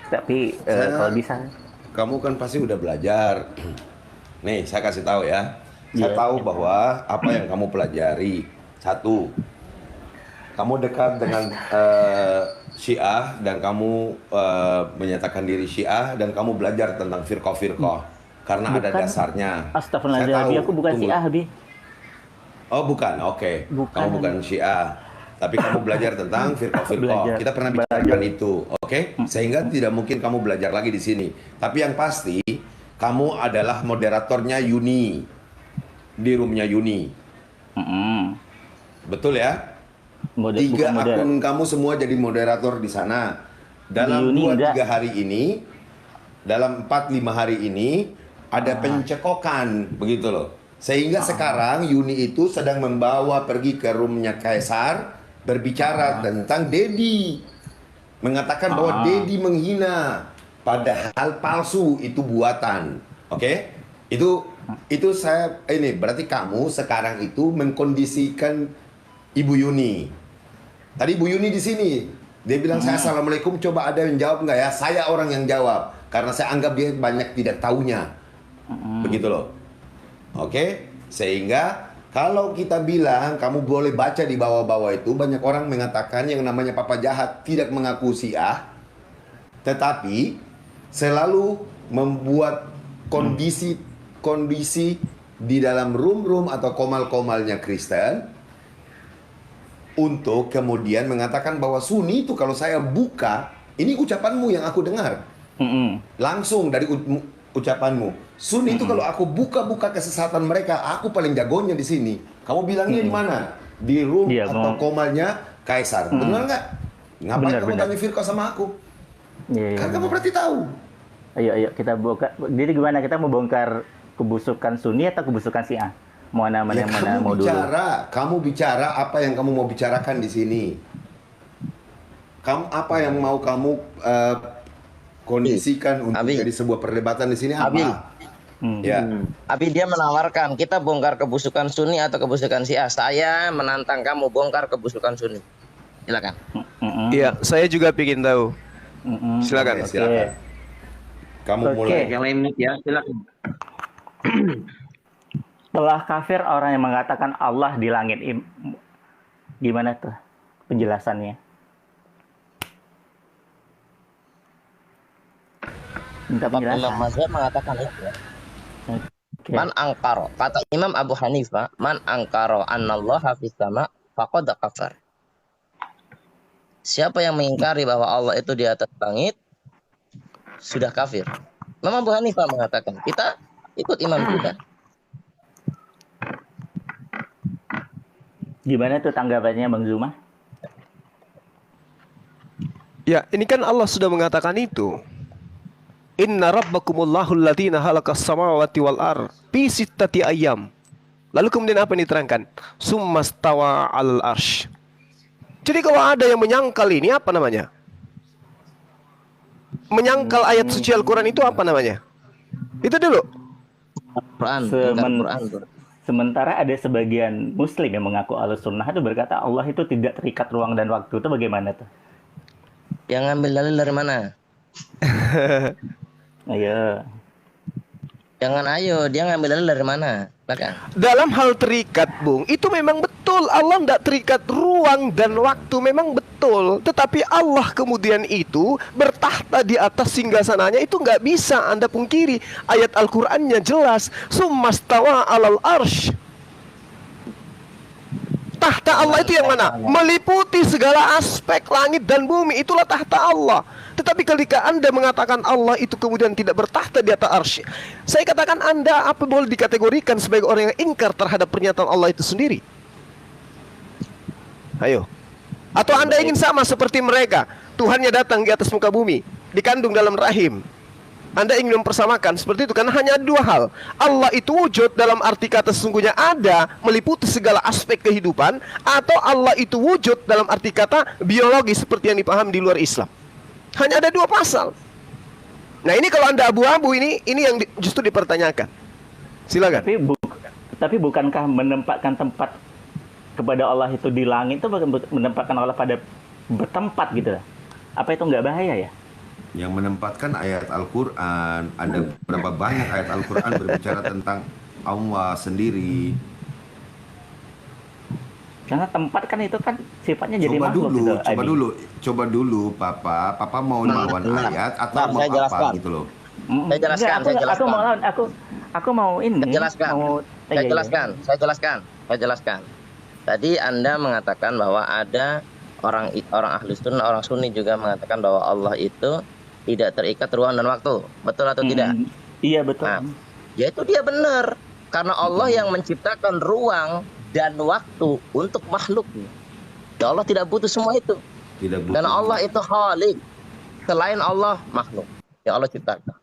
Tapi kalau Saya, bisa, kamu kan pasti udah belajar. Nih, saya kasih tahu ya. Saya ya, tahu bahwa apa yang kamu pelajari. Satu, kamu dekat dengan Syiah dan kamu menyatakan diri Syiah dan kamu belajar tentang firqah-firqah karena ada bukan. dasarnya. Saya Astagfirullahaladzim, Abi, aku tahu, bukan si tunggu. Ahbi. Oh, bukan. Oke. Kamu Bukan, bukan Abi. Syiah. Tapi kamu belajar tentang firqah-firqah. Belajar, Kita pernah bicarakan belajar. itu, oke? Mm, Sehingga tidak mungkin kamu belajar lagi di sini. Tapi yang pasti, kamu adalah moderatornya Yuni di roomnya Yuni. mm. Betul ya? Bukan Tiga model akun kamu semua jadi moderator di sana. di Dalam uni dua enggak. tiga hari ini, dalam 4-5 hari ini, ada Ah, pencekokan, begitu loh. Sehingga ah, sekarang Yuni itu sedang membawa pergi ke roomnya Kaisar, berbicara ah, tentang Dedi. Mengatakan bahwa ah. Dedi menghina. Padahal palsu, itu buatan. Oke? Itu saya, ini berarti kamu sekarang itu mengkondisikan Ibu Yuni. Tadi Bu Yuni di sini, dia bilang saya Mm, assalamualaikum, coba ada yang jawab nggak ya? Saya orang yang jawab karena saya anggap dia banyak tidak taunya, mm. begitu loh. Oke, sehingga kalau kita bilang kamu boleh baca di bawah-bawah itu, banyak orang mengatakan yang namanya Papa Jahat tidak mengaku Syiah, tetapi selalu membuat kondisi-kondisi di dalam room-room atau komal-komalnya Kristen untuk kemudian mengatakan bahwa Sunni itu kalau saya buka, ini ucapanmu yang aku dengar. Mm-mm. Langsung dari ucapanmu. Sunni itu kalau Mm-mm. aku buka-buka kesesatan mereka, aku paling jagonya di sini. Kamu bilangnya di Mm-mm. mana? Di room Iya, mau. atau komalnya Kaisar. Mm. Benar nggak? Ngapain Benar, kamu benar. tanya firqah sama aku? Iya, iya, Kan kamu benar. berarti tahu. Ayo, ayo kita buka. Jadi gimana, kita mau bongkar kebusukan Sunni atau kebusukan Syiah? Ya Mana mau dulu? kamu bicara apa yang kamu mau bicarakan di sini. Kamu apa yang mau kamu Abi, kondisikan untuk Abi, jadi sebuah perdebatan di sini Abi, apa? Hmm. Ya. Abi dia menawarkan kita bongkar kebusukan Sunni atau kebusukan Syiah. Saya menantang kamu bongkar kebusukan Sunni. Silakan. Mm-mm. Iya, saya juga ingin tahu. Mm-mm. Oke, Silakan. Oke. silakan. Kamu Oke. mulai. Yang lain ya, silakan. Setelah kafir orang yang mengatakan Allah di langit, gimana tuh penjelasannya? Minta Imam penjelasan. Mazhab mengatakan itu. Oke. Man angkaro. Kata Imam Abu Hanifah, man angkaro annallaha fis sama faqad kafar. Siapa yang mengingkari bahwa Allah itu di atas langit sudah kafir. Imam Abu Hanifah mengatakan, kita ikut imam kita. Gimana tuh tanggapannya Bang Zuma? Ya, ini kan Allah sudah mengatakan itu. Inna rabbakumullahu alladhina halaqas samawati wal ar fi sittati ayyam. Lalu kemudian apa yang diterangkan? Summastawa al arsh. Jadi kalau ada yang menyangkal ini apa namanya? Menyangkal ayat suci Al-Quran itu apa namanya? Itu dulu. Quran, ingkar Semen- Quran. Sementara ada sebagian Muslim yang mengaku Ahlussunnah itu berkata Allah itu tidak terikat ruang dan waktu, itu bagaimana tuh? Yang ngambil dalil dari mana? Ayo. Jangan ayo, dia ngambil dalil dari mana? Silakan. Dalam hal terikat, Bung, itu memang betul. Allah tidak terikat ruang dan waktu, memang betul. Tetapi Allah kemudian itu bertahta di atas singgasananya, itu nggak bisa Anda pungkiri. Ayat Al-Qur'annya jelas. Summastawa alal arsh. Tahta Allah itu yang mana? Meliputi segala aspek langit dan bumi. Itulah tahta Allah. Tetapi ketika Anda mengatakan Allah itu kemudian tidak bertahta di atas arsy, saya katakan Anda apa boleh dikategorikan sebagai orang yang ingkar terhadap pernyataan Allah itu sendiri? Ayo. Atau Anda ingin sama seperti mereka, Tuhannya datang di atas muka bumi, dikandung dalam rahim. Anda ingin mempersamakan seperti itu, karena hanya ada dua hal. Allah itu wujud dalam arti kata sesungguhnya ada, meliputi segala aspek kehidupan, atau Allah itu wujud dalam arti kata biologi seperti yang dipahami di luar Islam. Hanya ada dua pasal. Nah ini kalau Anda abu-abu, ini yang justru dipertanyakan. Silakan. Tapi bukankah menempatkan tempat kepada Allah itu di langit itu bukan menempatkan Allah pada bertempat gitu? Apa itu nggak bahaya ya? Yang menempatkan ayat Al-Quran, ada berapa banyak ayat Al-Quran berbicara tentang Allah sendiri. Karena tempat kan itu kan sifatnya jadi Coba makhluk dulu, gitu, coba Adi. dulu, coba dulu, Papa mau lawan Benar. ayat atau Benar, mau saya apa jelaskan. gitu loh. Saya jelaskan, Enggak, saya aku jelaskan. mau lawan, aku mau ini, Saya jelaskan. mau Saya iya, iya. jelaskan, saya jelaskan. Tadi Anda mengatakan bahwa ada orang Ahlus Sunnah, orang Sunni juga mengatakan bahwa Allah itu tidak terikat ruang dan waktu. Betul atau tidak? Iya betul. Nah, ya itu dia benar. Karena Allah yang menciptakan ruang dan waktu untuk makhluknya. Ya Allah tidak butuh semua itu. Tidak butuh. Dan Allah itu Khalik. Selain Allah, makhluk yang Allah ciptakan.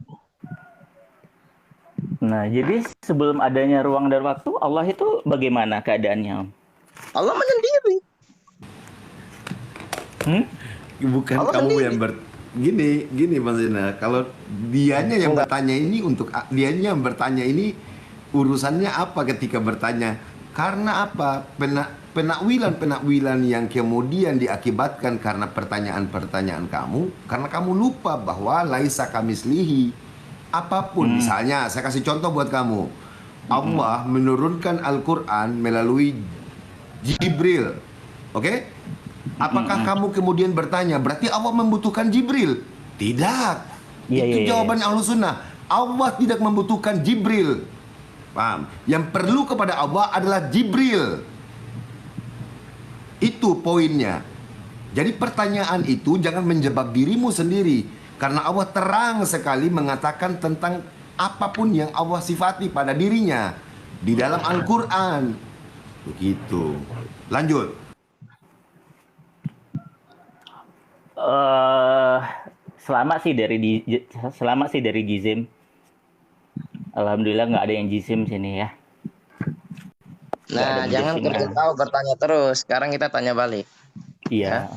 Nah, jadi sebelum adanya ruang dan waktu, Allah itu bagaimana keadaannya? Allah menyendiri. Bukan Allah kamu sendiri. yang gini Mas Zena, kalau dianya yang bertanya ini dianya yang bertanya ini urusannya apa ketika bertanya? Karena apa? Penakwilan yang kemudian diakibatkan karena pertanyaan-pertanyaan kamu, karena kamu lupa bahwa laisa kamislihi apapun. Misalnya, saya kasih contoh buat kamu. Allah menurunkan Al-Quran melalui Jibril. Oke? Apakah kamu kemudian bertanya, berarti Allah membutuhkan Jibril? Tidak. Iya, Itu iya, iya. jawabannya Ahlus Sunnah. Allah tidak membutuhkan Jibril. Paham? Yang perlu kepada Allah adalah Jibril. Itu poinnya. Jadi pertanyaan itu jangan menjebak dirimu sendiri. Karena Allah terang sekali mengatakan tentang apapun yang Allah sifati pada dirinya di dalam Al-Quran. Begitu. Lanjut. Selama sih dari Jizim. Alhamdulillah nggak ada yang Jizim sini ya. Nggak ada Nah, jangan menjizimkan. kerja kau bertanya terus. Sekarang kita tanya balik. Iya.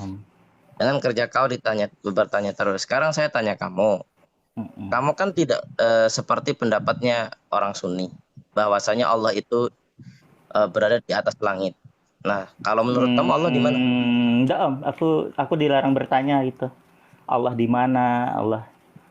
Jangan kerja kau bertanya terus. Sekarang saya tanya kamu. Kamu kan tidak seperti pendapatnya orang Sunni, bahwasanya Allah itu berada di atas langit. Nah, kalau menurut kamu Allah di mana? Enggak Om, aku dilarang bertanya gitu. Allah di mana? Allah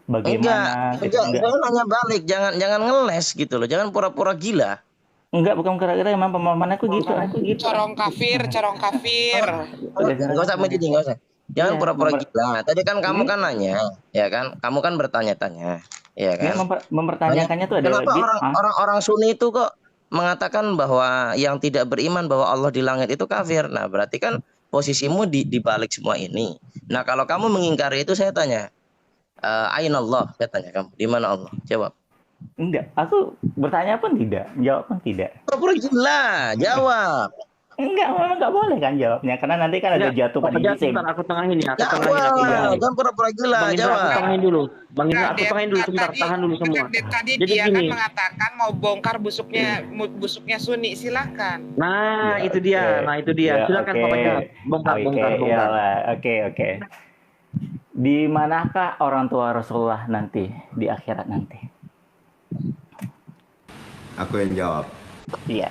bagaimana? Enggak. Gitu. Enggak. Saya nanya balik, jangan ngeles gitu loh. Jangan pura-pura gila. Enggak, bukan kira-kira emang pemahaman aku gitu. Corong kafir. Enggak usah menjadi, enggak usah. Jangan Iya, pura-pura gila. Tadi kan kamu kan nanya, ya kan? Kamu kan bertanya-tanya, ya Ya, kan? mempertanyakannya tuh ada Kenapa bid'ah. orang Sunni itu kok mengatakan bahwa yang tidak beriman bahwa Allah di langit itu kafir? Nah, berarti kan posisimu di balik semua ini. Nah, kalau kamu mengingkari itu, saya tanya, Aina Allah? Saya tanya kamu, di mana Allah? Jawab. Enggak, aku bertanya pun tidak, jawab pun tidak. Pura-pura gila, jawab. Enggak, memang enggak boleh kan jawabnya, karena nanti kan ada jatuh pada jisim. Sebentar, aku tengahin ya. Jawab, jangan pura-pura gila, Bang Indra, aku jawab. tengahin dulu. Bang Indra, aku Raden, tengahin dulu sebentar. tadi- Tahan dulu semua. Tadi Jadi dia gini. kan mengatakan mau bongkar busuknya Sunni, silakan. Nah, Ya, itu dia. oke. Nah, itu dia. Ya, Silakan oke. pokoknya. Bongkar. Ya lah, oke. Di manakah orang tua Rasulullah nanti di akhirat nanti? Aku yang jawab. Iya.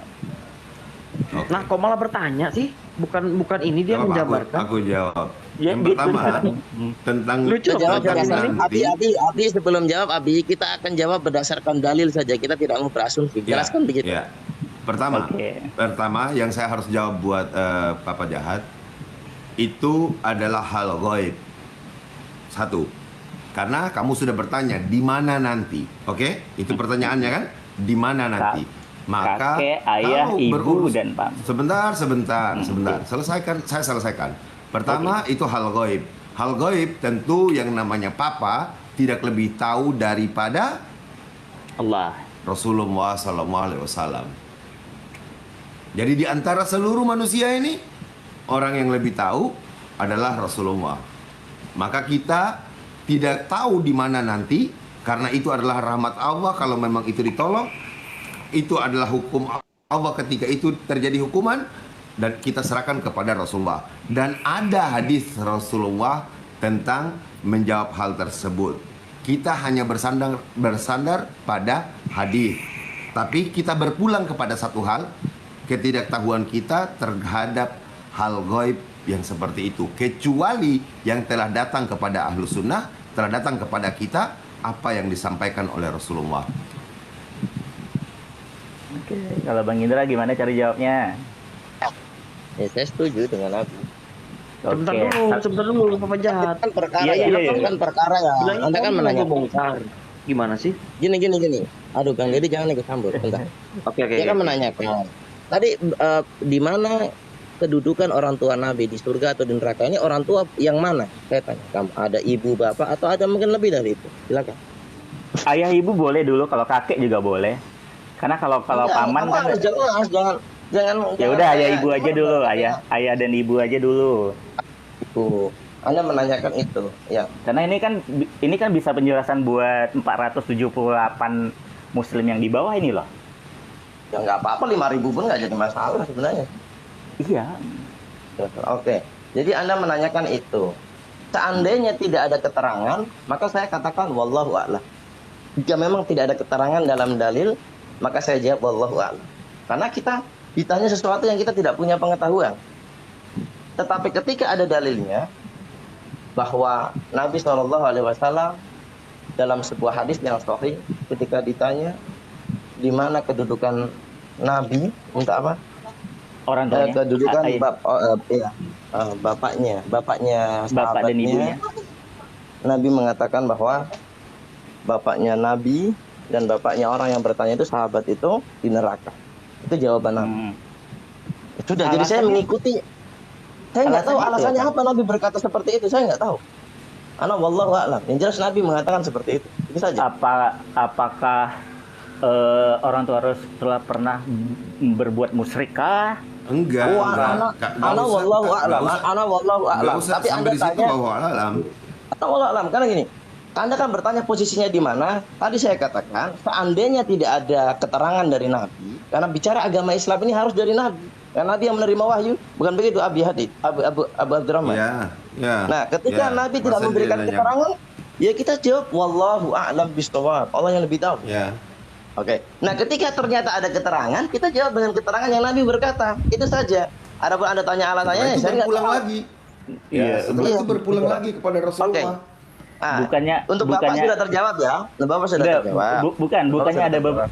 Oke. Nah, kok malah bertanya sih? Bukan ini dia Apa, menjabarkan. Aku jawab. Ya, Yang gitu pertama kan. tentang Lucu, Kita jawab Jangan berdasarkan nanti. Abi sebelum jawab Abi, kita akan jawab berdasarkan dalil saja. Kita tidak mau berasumsi. Jelaskan begitu. Ya. Pertama, Oke. yang saya harus jawab buat Papa Jahat itu adalah hal gaib. Satu, karena kamu sudah bertanya di mana nanti, oke? Itu pertanyaannya kan? Di mana nanti? Maka Kakek, ayah, kalau ibu, dan pam. Sebentar. Saya selesaikan. Pertama itu hal gaib. Hal gaib tentu yang namanya Papa tidak lebih tahu daripada Allah. Rasulullah SAW. Jadi di antara seluruh manusia ini, orang yang lebih tahu adalah Rasulullah. Maka kita tidak tahu di mana nanti, karena itu adalah rahmat Allah kalau memang itu ditolong. Itu adalah hukum Allah ketika itu terjadi hukuman, dan kita serahkan kepada Rasulullah. Dan ada hadis Rasulullah tentang menjawab hal tersebut. Kita hanya bersandar pada hadis. Tapi kita berpulang kepada satu hal, ketidaktahuan kita terhadap hal gaib yang seperti itu, kecuali yang telah datang kepada Ahlus Sunnah telah datang kepada kita apa yang disampaikan oleh Rasulullah. Oke, kalau Bang Indra gimana cari jawabnya? Ya, saya setuju dengan Nabi. Sebentar Oke, dulu, sebentar dulu, Bapak jahat. Kan perkara Iya, ya, iya, iya. kan perkara ya. Bilangnya Anda kan kamu menanya lagi bongkar. Gimana sih? gini. Aduh, Kang Deddy jangan ikut campur. Bentar. Oke. Dia kan menanyakan. Tadi di mana kedudukan orang tua Nabi, di surga atau di neraka? Ini orang tua yang mana? Saya tanya. Kamu ada ibu, bapak, atau ada mungkin lebih dari itu? Silakan. ayah ibu boleh dulu, kalau kakek juga boleh. Karena kalau Enggak, paman kamu kan harus jangan. ya udah ayah ibu aja dulu, ayah dan ibu aja dulu. Ibu. Anda menanyakan itu, ya. Karena ini kan bisa penjelasan buat 478 muslim yang di bawah ini loh. Ya nggak apa-apa, 5.000 pun nggak jadi masalah sebenarnya. Iya. Oke, jadi Anda menanyakan itu. Seandainya tidak ada keterangan, maka saya katakan wallahu a'lam. Jika memang tidak ada keterangan dalam dalil, maka saya jawab wallahu a'lam. Karena kita ditanya sesuatu yang kita tidak punya pengetahuan. Tetapi ketika ada dalilnya bahwa Nabi SAW dalam sebuah hadis yang sahih ketika ditanya di mana kedudukan Nabi, minta apa? Orang tuanya. Kedudukan Ayah. bapaknya Bapak dan sahabatnya. ibunya. Nabi mengatakan bahwa bapaknya Nabi dan bapaknya orang yang bertanya itu sahabat itu di neraka. Itu jawaban Nabi. Sudah, jadi saya Alasannya? mengikuti. Saya nggak tahu Alasannya alasannya itu apa Nabi berkata seperti itu. Saya nggak tahu. Ana wallahu a'lam. Yang jelas Nabi mengatakan seperti itu. Itu saja. Apakah orang tua Rasulullah pernah berbuat musyrikah? Enggak, Oh, enggak. ana wallahu a'lam. Ana wallahu Enggak a'lam. usah Tapi Anda sampai di situ tanya, bahwa alam. ana wallahu a'lam. Karena gini, Anda kan bertanya posisinya di mana? Tadi saya katakan, seandainya tidak ada keterangan dari Nabi, karena bicara agama Islam ini harus dari Nabi. Karena Nabi yang menerima wahyu, bukan begitu Abi Hadid, Abu Abdurrahman. Ya. Nah, ketika Nabi tidak Masa memberikan dia nanya. keterangan, ya kita jawab wallahu a'lam bishawab. Allah yang lebih tahu. Ya. Oke. Nah, ketika ternyata ada keterangan, kita jawab dengan keterangan yang Nabi berkata. Itu saja. Adapun Anda tanya alasannya, Setelah itu saya nggak berpulang tahu. lagi. Iya. Setelah Iya. itu berpulang lagi kepada Rasulullah. Nah, Bukannya- untuk Bapak bukannya- sudah terjawab ya. Bapak sudah Enggak, terjawab.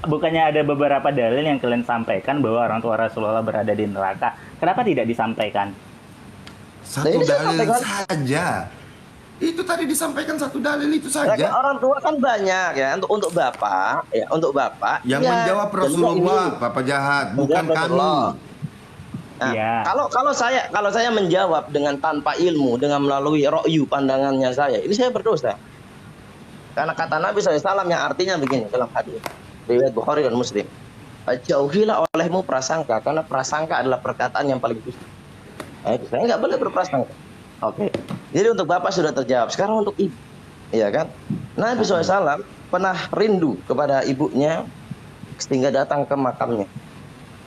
bukannya ada beberapa dalil yang kalian sampaikan bahwa orang tua Rasulullah berada di neraka. Kenapa tidak disampaikan? Satu Nah, ini saya dalil sampaikan. saja. Itu tadi disampaikan satu dalil itu Ya, kan saja. orang tua kan banyak ya. Untuk Bapak, ya untuk Bapak. Yang ya, menjawab jadi Rasulullah, ini. Bapak jahat, bukan Menjawab kami. Rasulullah. Nah, Iya. kalau saya menjawab dengan tanpa ilmu, dengan melalui ro'yu pandangannya saya, ini saya berdosa. Karena kata Nabi SAW yang artinya begini dalam hadis riwayat Bukhari dan Muslim. Jauhilah olehmu prasangka, karena prasangka adalah perkataan yang paling busuk. Nah, itu saya nggak boleh berprasangka. Oke. Jadi untuk Bapak sudah terjawab. Sekarang untuk ibu, iya kan? Nabi SAW pernah rindu kepada ibunya sehingga datang ke makamnya.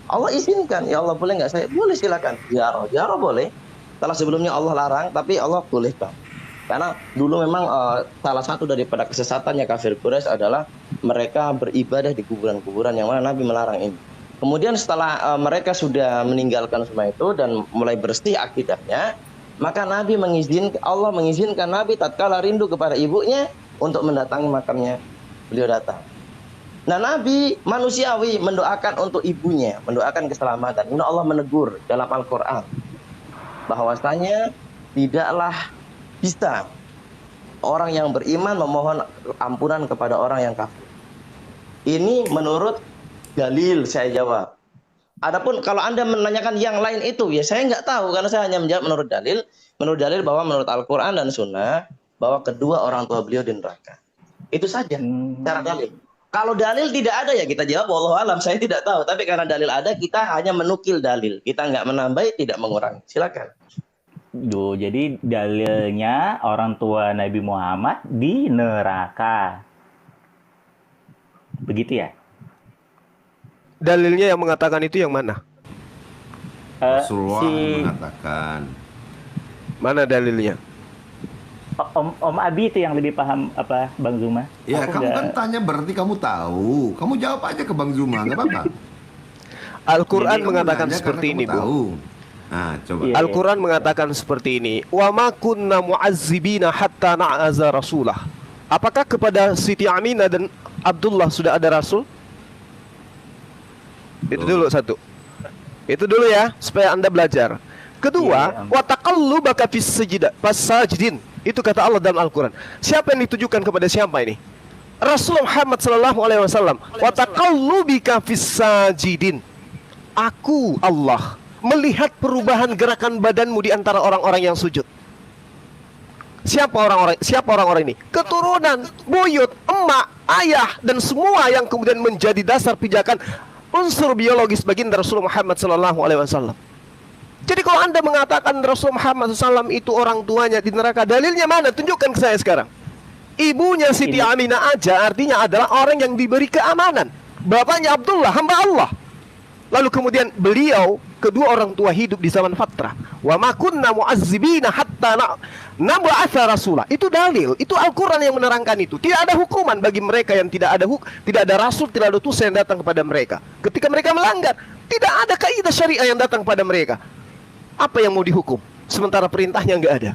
Allah izinkan, ya Allah boleh nggak saya? Boleh, silakan. Ziarah boleh. Setelah sebelumnya Allah larang, tapi Allah bolehkan. Karena dulu memang salah satu daripada kesesatannya kafir Quraisy adalah mereka beribadah di kuburan-kuburan yang mana Nabi melarang ini. Kemudian setelah mereka sudah meninggalkan semua itu dan mulai bersih akidahnya, maka Allah mengizinkan Nabi tatkala rindu kepada ibunya untuk mendatangi makamnya. Beliau datang. Nah, Nabi manusiawi mendoakan untuk ibunya, mendoakan keselamatan. Kemudian Allah menegur dalam Al-Qur'an bahwasanya tidaklah bisa orang yang beriman memohon ampunan kepada orang yang kafir. Ini menurut dalil saya jawab. Adapun kalau Anda menanyakan yang lain itu, ya saya nggak tahu karena saya hanya menjawab menurut dalil bahwa menurut Al-Qur'an dan Sunnah bahwa kedua orang tua beliau di neraka. Itu saja secara dalil. Kalau dalil tidak ada ya kita jawab wallahu alam, saya tidak tahu. Tapi karena dalil ada, kita hanya menukil dalil. Kita nggak menambah, tidak mengurangi. Silakan. Duh, jadi dalilnya orang tua Nabi Muhammad di neraka. Begitu ya? Dalilnya yang mengatakan itu yang mana? Rasulullah si mengatakan. Mana dalilnya? Om Abi itu yang lebih paham apa Bang Zuma? Ya, Aku kamu nggak- kan tanya berarti kamu tahu. Kamu jawab aja ke Bang Zuma, nggak apa-apa. Al-Quran Jadi kamu mengatakan nanya seperti karena ini, kamu Bu. tahu. Coba. Iya. Al-Quran mengatakan seperti ini, wa ma kunna mu'azzibina hatta na'aza rasulah. Apakah kepada Siti Aminah dan Abdullah sudah ada rasul? Itu dulu satu. Itu dulu ya, supaya Anda belajar. Kedua, Iya. wa taqallubaka fis sajidin. Itu kata Allah dalam Al-Quran. Siapa yang ditujukan kepada siapa ini? Rasul Muhammad sallallahu alaihi wasallam. Wa taqallubika fis sajidin. Aku Allah melihat perubahan gerakan badanmu di antara orang-orang yang sujud. Siapa orang-orang ini? Keturunan, buyut, emak, ayah, dan semua yang kemudian menjadi dasar pijakan unsur biologis baginda Rasul Muhammad SAW. Jadi kalau Anda mengatakan Rasul Muhammad SAW itu orang tuanya di neraka, dalilnya mana? Tunjukkan ke saya sekarang. Ibunya Siti Aminah aja artinya adalah orang yang diberi keamanan. Bapaknya Abdullah, hamba Allah. Lalu kemudian beliau kedua orang tua hidup di zaman fatrah. Wa ma kunna mu'azzibina hatta nab'atsa rasula. Itu dalil, itu Al-Qur'an yang menerangkan itu. Tidak ada hukuman bagi mereka yang tidak ada rasul, tidak ada utusan yang datang kepada mereka. Ketika mereka melanggar, tidak ada kaidah syariah yang datang kepada mereka. Apa yang mau dihukum sementara perintahnya enggak ada?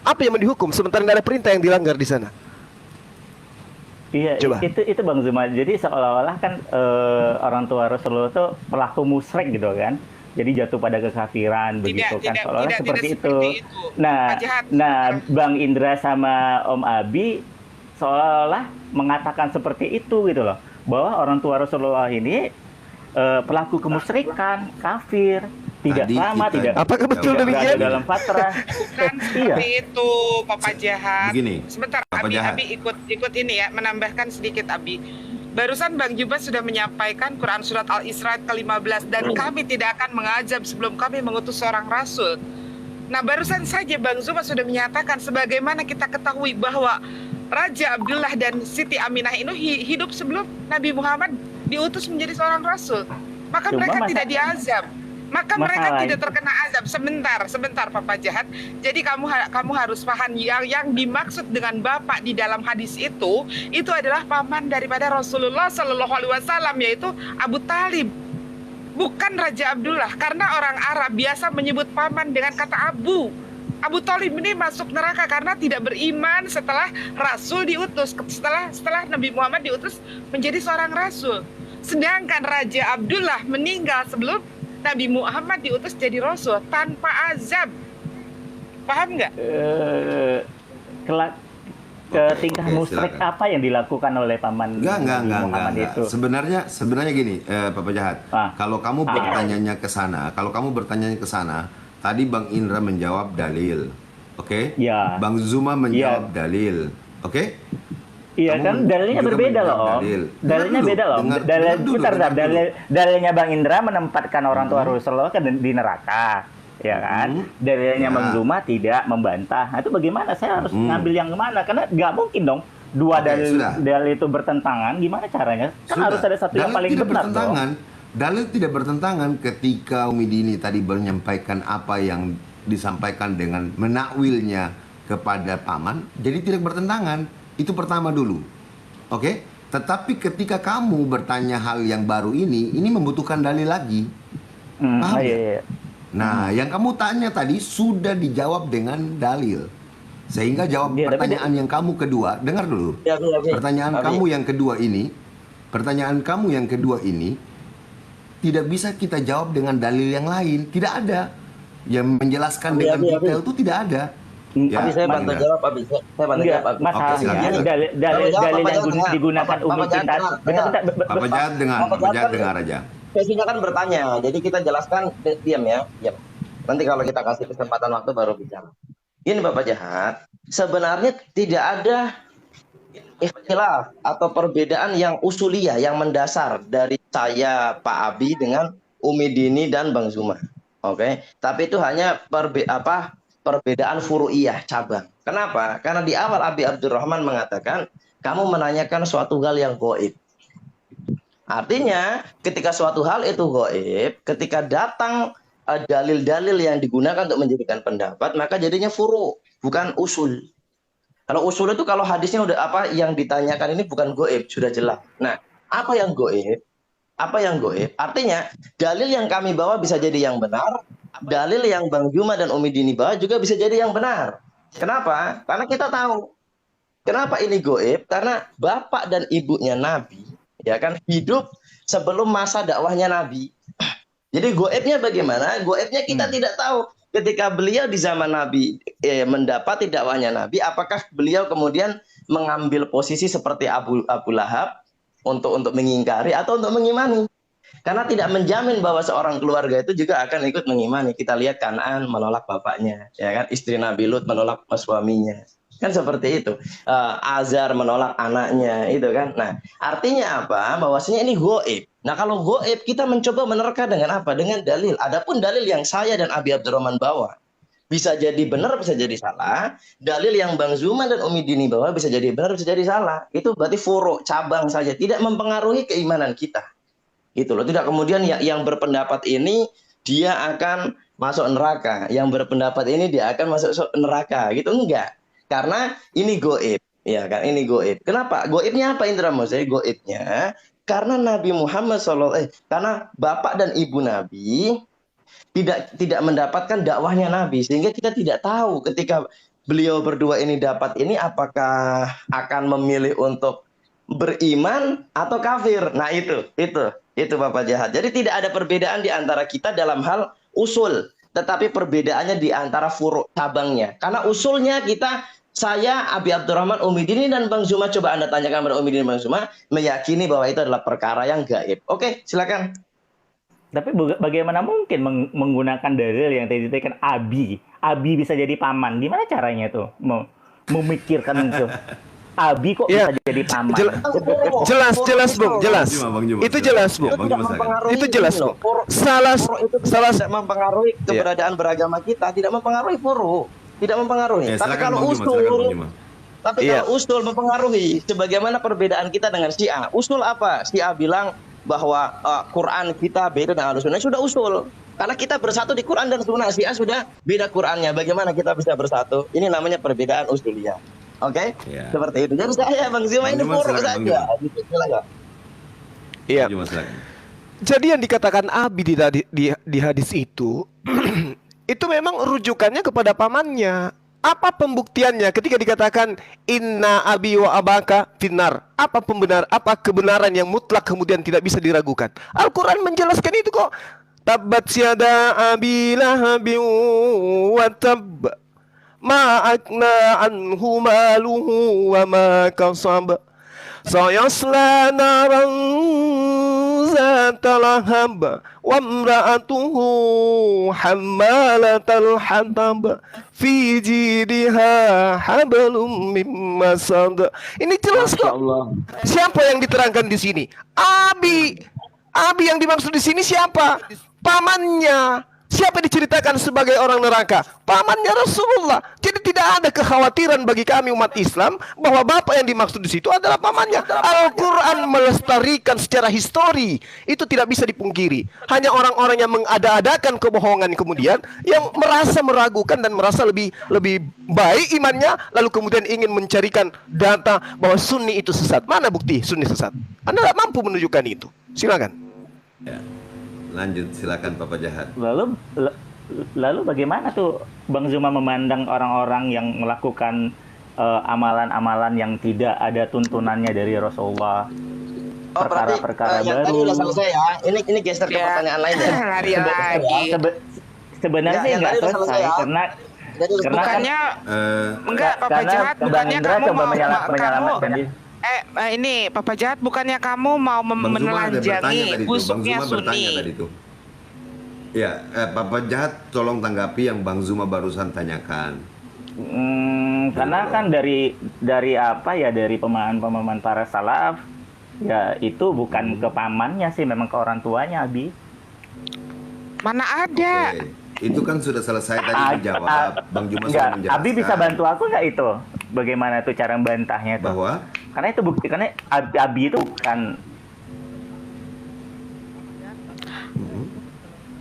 Apa yang mau dihukum sementara enggak ada perintah yang dilanggar di sana? Iya, Coba. itu Bang Zuma. Jadi seolah-olah kan orang tua Rasulullah itu pelaku musyrik gitu kan. Jadi jatuh pada kekafiran begitu kan, seolah-olah seperti itu. Pak Jahat. Nah, Bang Indra sama Om Abi seolah-olah mengatakan seperti itu gitu loh. Bahwa orang tua Rasulullah ini pelaku kemusyrikan, kafir, tidak Tadi sama, kita- tidak Apakah betul tidak demikian? berada dalam fatrah. Bukan Iya. seperti itu, Papa Jahat. Begini, Sebentar, Papa Jahat. Abi ikut ini ya, menambahkan sedikit Abi. Barusan Bang Juba sudah menyampaikan Quran Surat Al-Isra ke-15 dan kami tidak akan mengazab sebelum kami mengutus seorang Rasul. Nah barusan saja Bang Zuma sudah menyatakan sebagaimana kita ketahui bahwa Raja Abdullah dan Siti Aminah ini hidup sebelum Nabi Muhammad diutus menjadi seorang Rasul. Maka Cuma mereka masa- tidak diazab. Maka mereka Masalahnya- tidak terkena azab. Sebentar Papa Jahat. Jadi kamu harus paham yang dimaksud dengan bapak di dalam hadis itu adalah paman daripada Rasulullah Shallallahu Alaihi Wasallam, yaitu Abu Talib, bukan Raja Abdullah. Karena orang Arab biasa menyebut paman dengan kata Abu. Abu Talib ini masuk neraka karena tidak beriman setelah Rasul diutus, setelah Nabi Muhammad diutus menjadi seorang Rasul. Sedangkan Raja Abdullah meninggal sebelum Nabi Muhammad diutus jadi Rasul tanpa azab. Paham nggak? Ke tingkah Oke, musyrik silakan. apa yang dilakukan oleh paman Enggak. Muhammad itu? Sebenarnya gini, Papa Jahat. Kalau kamu bertanyanya ke sana, tadi Bang Indra menjawab dalil, oke? Ya. Bang Zuma menjawab dalil, oke? Iya Kamu kan dalilnya juga berbeda menjawab loh Om. dalil. Dalilnya Dengar beda dulu, loh. dengar dulu, Bentar, dengar dulu. dalilnya Bang Indra menempatkan orang tua Rasulullah kan di neraka. Ya kan? Dalilnya Ya. Bang Zuma tidak membantah. Nah, itu bagaimana? Saya harus ngambil yang kemana? Karena nggak mungkin dong dua Oke, sudah. dalil itu bertentangan. Gimana caranya? Kan Sudah. harus ada satu yang Dalil paling tidak benar dong. bertentangan. Dalil tidak bertentangan ketika Umi Dini tadi menyampaikan apa yang disampaikan dengan menakwilnya kepada paman, jadi tidak bertentangan. Itu pertama dulu. Oke? Tetapi ketika kamu bertanya hal yang baru ini membutuhkan dalil lagi. Paham ya? Iya. Nah, yang kamu tanya tadi sudah dijawab dengan dalil. Sehingga jawab Iya, tapi pertanyaan yang kamu kedua, dengar dulu. Ya, Pertanyaan kamu yang kedua ini tidak bisa kita jawab dengan dalil yang lain. Tidak ada yang menjelaskan dengan detail itu tidak ada. Ya, Abi, saya bantu Indra. jawab, Abi. Saya bantu Enggak, jawab, Abi. masalahnya silakan. dalil yang digunakan Papa umum Jahat, kita. dengar. Bentar, Papa Jahat dengar aja. Sesinya kan bertanya, jadi kita jelaskan, diam ya, diam. Nanti kalau kita kasih kesempatan waktu baru bicara. Ini Bapak Jahat, sebenarnya tidak ada ikhtilaf atau perbedaan yang usuliyah, yang mendasar dari saya, Pak Abi dengan Umi Dini dan Bang Zuma. Oke, tapi itu hanya perbedaan furu'iyah, cabang. Kenapa? Karena di awal Abi Abdurrahman mengatakan, kamu menanyakan suatu hal yang gaib. Artinya, ketika suatu hal itu gaib, ketika datang dalil-dalil yang digunakan untuk menjadikan pendapat, maka jadinya furu, bukan usul. Kalau usul itu kalau hadisnya udah yang ditanyakan ini bukan gaib, sudah jelas. Nah, apa yang gaib? Artinya dalil yang kami bawa bisa jadi yang benar, dalil yang Bang Juma dan Umi Dini bawa juga bisa jadi yang benar. Kenapa? Karena kita tahu. Kenapa ini goib? Karena bapak dan ibunya Nabi ya kan hidup sebelum masa dakwahnya Nabi. Jadi goibnya bagaimana? Goibnya kita tidak tahu. Ketika beliau di zaman Nabi mendapati dakwahnya Nabi, apakah beliau kemudian mengambil posisi seperti Abu Lahab untuk mengingkari atau untuk mengimani? Karena tidak menjamin bahwa seorang keluarga itu juga akan ikut mengimani. Kita lihat Kan'an menolak bapaknya, ya kan? Istri Nabi Lut menolak suaminya. Kan seperti itu. Azar menolak anaknya, itu kan. Nah, artinya apa? Bahwasanya ini goib. Nah, kalau goib kita mencoba menerka dengan apa? Dengan dalil. Adapun dalil yang saya dan Abi Abdurrahman bawa bisa jadi benar, bisa jadi salah. Dalil yang Bang Zuma dan Umi Dini bawa bisa jadi benar, bisa jadi salah. Itu berarti furu, cabang saja, tidak mempengaruhi keimanan kita. Gitu loh. Tidak kemudian yang berpendapat ini dia akan masuk neraka, yang berpendapat ini dia akan masuk neraka, gitu enggak. Karena ini goib, ya kan? Ini goib. Kenapa? Goibnya apa Indra Mose? Goibnya karena Nabi Muhammad karena bapak dan ibu Nabi tidak mendapatkan dakwahnya Nabi, sehingga kita tidak tahu ketika beliau berdua ini dapat ini apakah akan memilih untuk beriman atau kafir. Nah itu Bapak Jahat. Jadi tidak ada perbedaan di antara kita dalam hal usul, tetapi perbedaannya di antara furu' cabangnya. Karena usulnya saya, Abi Abdurrahman, Umi Dini, dan Bang Zuma, coba Anda tanyakan pada Umi Dini dan Bang Zuma, meyakini bahwa itu adalah perkara yang gaib. Oke, silakan. Tapi bagaimana mungkin menggunakan dalil yang tadi kan Abi bisa jadi paman? Gimana caranya tuh memikirkan itu? Abi kok bisa jadi paman? Jelas, Bung, jelas. Itu jelas, Bung. Itu jelas, Bung. Salah tidak mempengaruhi keberadaan beragama kita, tidak mempengaruhi furu. Tidak mempengaruhi. Tapi kalau usul mempengaruhi. Sebagaimana perbedaan kita dengan Syiah. Usul apa? Syiah bilang bahwa Quran kita beda dengan Ahlus Sunnah. Sudah usul. Karena kita bersatu di Quran dan Sunnah. Syiah sudah beda Qurannya. Bagaimana kita bisa bersatu? Ini namanya perbedaan usuliyah. Oke? Seperti itu. Jadi saya Bang Zima ini furu saja. Iya. Jadi yang dikatakan Abi di hadis itu itu memang rujukannya kepada pamannya. Apa pembuktiannya ketika dikatakan inna abi wa abaka finnar? Apa kebenaran yang mutlak kemudian tidak bisa diragukan? Al-Quran menjelaskan itu kok. Tabbat syada abi lahabin wa tab ma akna anhu maluhu wa ma kasab sayasla naran zata lahab wa imra'atuhu hammalatal hatab fi jidha hablum min masad. Ini jelas kok. Siapa yang diterangkan di sini? Abi yang dimaksud di sini siapa? Pamannya. Siapa diceritakan sebagai orang neraka? Pamannya Rasulullah. Jadi tidak ada kekhawatiran bagi kami umat Islam bahwa bapak yang dimaksud di situ adalah pamannya. Al-Quran melestarikan secara histori. Itu tidak bisa dipungkiri. Hanya orang-orang yang mengada-adakan kebohongan kemudian yang merasa meragukan dan merasa lebih baik imannya, lalu kemudian ingin mencarikan data bahwa Sunni itu sesat. Mana bukti Sunni sesat? Anda tidak mampu menunjukkan itu. Silakan. Ya. Lanjut, silakan Papa Jahat. Lalu bagaimana tuh Bang Zuma memandang orang-orang yang melakukan amalan-amalan yang tidak ada tuntunannya dari Rasulullah? Perkara-perkara baru. Tadi udah selesai ya. Ini geser ke pertanyaan lain ya. Lari lagi. Sebenarnya sih nggak selesai karena bukannya enggak Papa Jahat, bukannya kamu mau ini Papa Jahat, bukannya kamu mau menelanjangi busuknya Sunni. Ya, Papa Jahat tolong tanggapi yang Bang Zuma barusan tanyakan. Karena kan dari apa ya, dari pemahaman para salaf ya, itu bukan ke pamannya sih, memang ke orang tuanya, Abi. Mana ada? Itu kan sudah selesai tadi dijawab. Bang Zuma sudah menjelaskan. Abi bisa bantu aku nggak itu? Bagaimana tuh cara membantahnya tuh? Bahwa? Karena itu bukti, karena Abi itu kan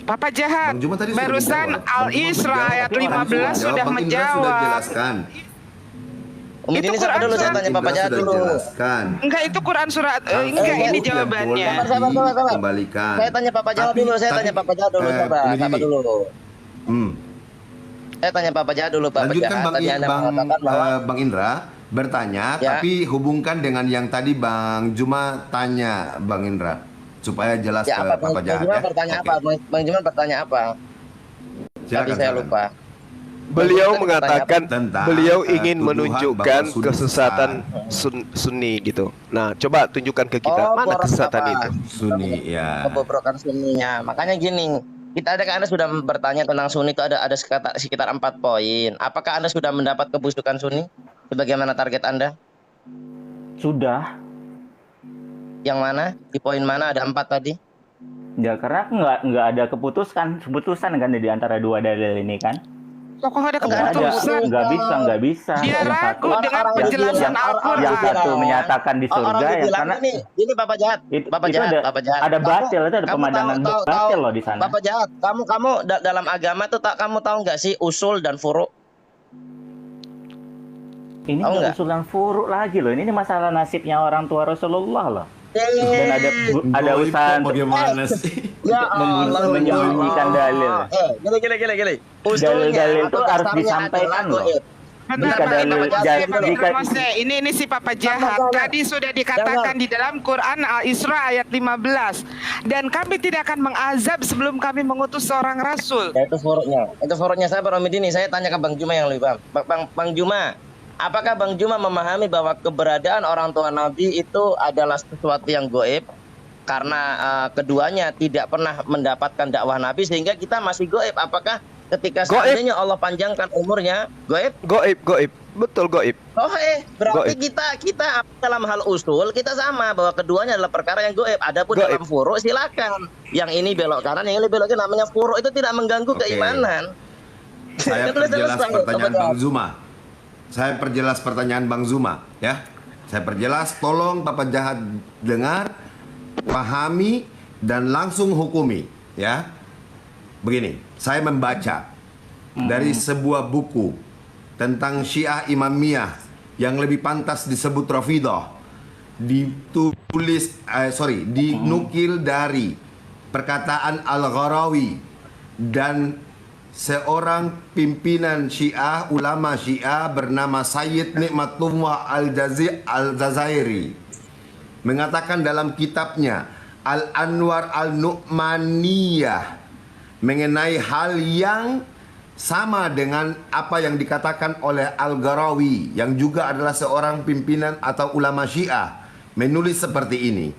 Papa Jahat, barusan Al-Isra ayat 15 sudah menjawab. Sudah jelaskan. Itu Quran dulu, saya tanya Papa Jahat dulu. Enggak, itu Quran surat. Enggak, ini jawabannya. Sabar. Kembalikan. Saya tanya Papa Jahat dulu, sabar dulu. Saya tanya Pak Pajahat dulu, Pak Lanjutkan Pajahat. Bang, Tadi Anda Bang, mengatakan bahwa Bang Indra bertanya, Ya. tapi hubungkan dengan yang tadi Bang Juma tanya, Bang Indra, supaya jelas ya ke apa Pak Bang Pajahat Juma ya. bertanya Oke. apa? Bang Juma bertanya apa? Tadi Silakan, saya silakan. lupa. Beliau Tadi mengatakan Tentang, beliau eh, ingin tuduhan menunjukkan bahwa Sunni kesesatan Sunni gitu. Nah, coba tunjukkan ke kita mana boros kesesatan apa? itu. Sunni ya. Kebobrokan Sunninya. Makanya gini, kita ada Anda sudah bertanya tentang Sunni itu ada sekitar 4 poin. Apakah Anda sudah mendapat kebusukan Sunni? Sebagaimana target Anda? Sudah. Yang mana? Di poin mana ada 4 tadi? Ya karena nggak ada keputusan kan di antara dua dalil ini kan. Kok nggak ada Nggak ada. keputusan? Nggak bisa. Dia Yang ragu satu, dengan Orang-orang penjelasan bilang- Al-Quran. yang satu menyatakan di surga, Orang yang bilang karena ini Bapak Jahat. Bapak itu Jahat, ada Bapak Jahat. ada batil, itu ada Kamu pemandangan tahu- batil loh di sana. Bapak Jahat, kamu dalam agama tuh kamu tahu nggak sih usul dan furu? Ini Tahu nggak nggak? usulan furuk lagi loh. Ini masalah nasibnya orang tua Rasulullah loh. Dan ada Goib usaha kok bagaimana sih? Ya Allah, menyembunyikan dalil. Gini. Dalil-dalil itu atau harus dasarnya disampaikan adalah loh. goib. Bentar, Jika Pak, dalil- Bapak jika- Jahat, Pak jika- Mose. Ini si Papa Jahat. Jangan. Tadi sudah dikatakan di dalam Quran Al-Isra ayat 15. Dan kami tidak akan mengazab sebelum kami mengutus seorang rasul. Ya, itu furuknya. Itu furuknya saya Pak Romidini. Saya tanya ke Bang Juma yang lebih paham. Bang Juma, apakah Bang Juma memahami bahwa keberadaan orang tua Nabi itu adalah sesuatu yang goib? Karena keduanya tidak pernah mendapatkan dakwah Nabi sehingga kita masih goib. Apakah ketika Goib. seandainya Allah panjangkan umurnya goib? Goib. Betul goib. Berarti Goib. kita dalam hal usul kita sama bahwa keduanya adalah perkara yang goib. Adapun Goib. dalam furu silakan. Yang ini belok kanan, yang ini belok kiri, namanya furu itu tidak mengganggu Oke. keimanan. Saya Kan udah perjelas selesai, pertanyaan Bapak Bang Zuma. Saya perjelas pertanyaan Bang Zuma, ya. Saya perjelas, tolong Bapak Jahat dengar, pahami, dan langsung hukumi, ya. Begini, saya membaca dari sebuah buku tentang Syiah Imamiyah yang lebih pantas disebut Rafidah, dinukil dari perkataan Al-Gharawi dan seorang pimpinan Syiah, ulama Syiah bernama Sayyid Nikmatullah Al-Jazairi mengatakan dalam kitabnya Al-Anwar Al-Nu'maniyah mengenai hal yang sama dengan apa yang dikatakan oleh Al-Gharawi yang juga adalah seorang pimpinan atau ulama Syiah, menulis seperti ini: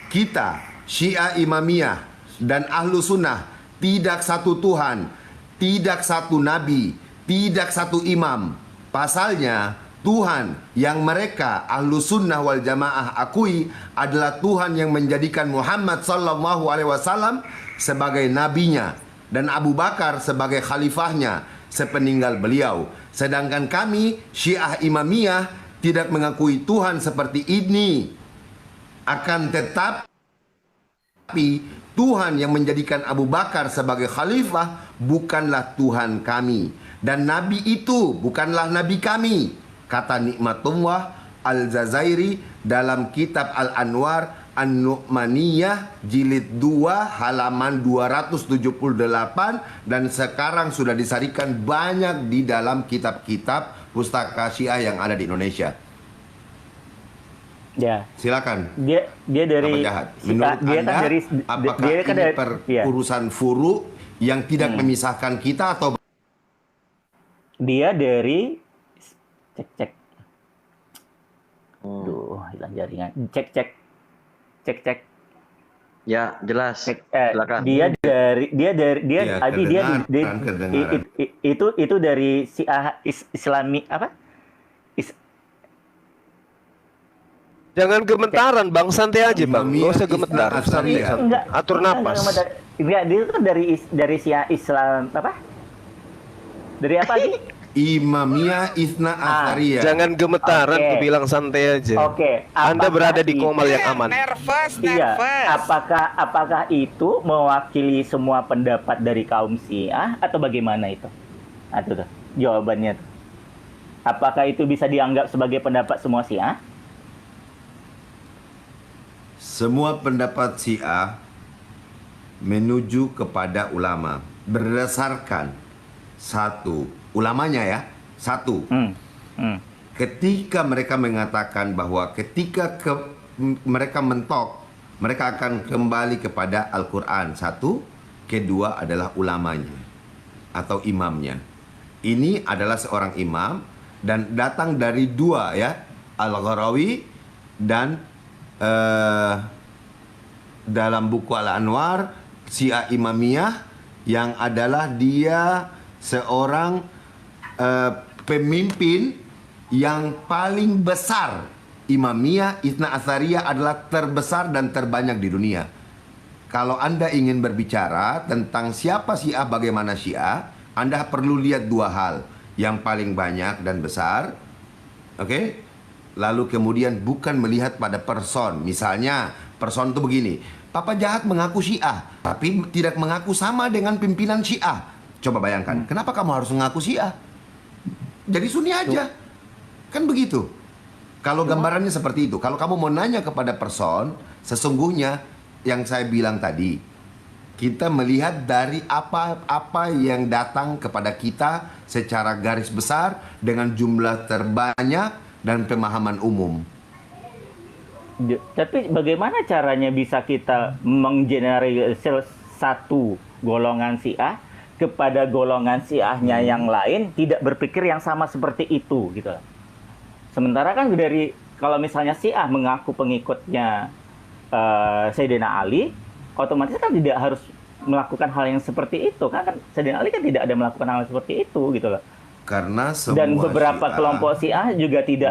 kita Syiah Imamiyah dan Ahlu Sunnah tidak satu Tuhan, tidak satu Nabi, tidak satu imam. Pasalnya Tuhan yang mereka Ahlu Sunnah wal Jamaah akui adalah Tuhan yang menjadikan Muhammad sallallahu alaihi wasallam sebagai nabinya dan Abu Bakar sebagai khalifahnya sepeninggal beliau. Sedangkan kami Syiah Imamiyah tidak mengakui Tuhan seperti ini. Akan tetapi Tuhan yang menjadikan Abu Bakar sebagai khalifah bukanlah Tuhan kami, dan Nabi itu bukanlah Nabi kami, kata Nikmatullah Al-Jazairi dalam kitab Al-Anwar An-Nu'maniyah jilid 2 halaman 278, dan sekarang sudah disarikan banyak di dalam kitab-kitab pustaka Syiah yang ada di Indonesia. Ya. Silakan. Dia dari Bapak Jahat. Menurut dia Anda, kan dari apakah dia kan ini dari iya. urusan furu yang tidak memisahkan kita atau Dia dari cek. Duh, hilang jaringan. Cek. Ya, jelas. Silakan. Dia Ya, tadi kedengaran. itu dari Syiah Islami apa? Jangan gemetaran, Bang. Santai aja, Bang. Gak usah gemetar. Santai. Enggak. Atur napas. Enggak, dia itu dari Syiah Islam apa? Dari apa lagi? Imamiyah Itsna Asyariyah? Jangan gemetaran, Oke. aku bilang santai aja. Oke. Anda berada di komal yang aman. Nervous. Iya. Apakah itu mewakili semua pendapat dari kaum Syiah atau bagaimana itu? Nah, itu tuh jawabannya tuh. Apakah itu bisa dianggap sebagai pendapat semua Syiah? Semua pendapat Syiah menuju kepada ulama. berdasarkan satu ulamanya ya, satu. Ketika mereka mengatakan bahwa ketika mereka mentok, mereka akan kembali kepada Al-Quran. Satu, kedua adalah ulamanya atau imamnya. Ini adalah seorang imam dan datang dari dua ya, Al-Gharawi dan dalam buku Al-Anwar, Syiah Imamiyah, yang adalah dia seorang pemimpin yang paling besar. Imamiyah, Itsna Asyariyah adalah terbesar dan terbanyak di dunia. Kalau Anda ingin berbicara tentang siapa Syiah, bagaimana Syiah, Anda perlu lihat dua hal. Yang paling banyak dan besar, oke? Lalu kemudian bukan melihat pada person. Misalnya, person itu begini, Papa Jahat mengaku Syiah, tapi tidak mengaku sama dengan pimpinan Syiah. Coba bayangkan, kenapa kamu harus mengaku Syiah? Jadi Sunni aja. Kan begitu. Kalau gambarannya seperti itu, kalau kamu mau nanya kepada person, sesungguhnya yang saya bilang tadi, kita melihat dari apa yang datang kepada kita secara garis besar dengan jumlah terbanyak dan pemahaman umum. Tapi bagaimana caranya bisa kita menggeneralisir satu golongan Syiah kepada golongan Syiahnya yang lain tidak berpikir yang sama seperti itu gitu. Sementara kan dari kalau misalnya Syiah mengaku pengikutnya Sayyidina Ali, otomatis kan tidak harus melakukan hal yang seperti itu kan Sayyidina Ali kan tidak ada melakukan hal yang seperti itu gitu loh. Karena semua dan beberapa Syiah kelompok Syiah juga tidak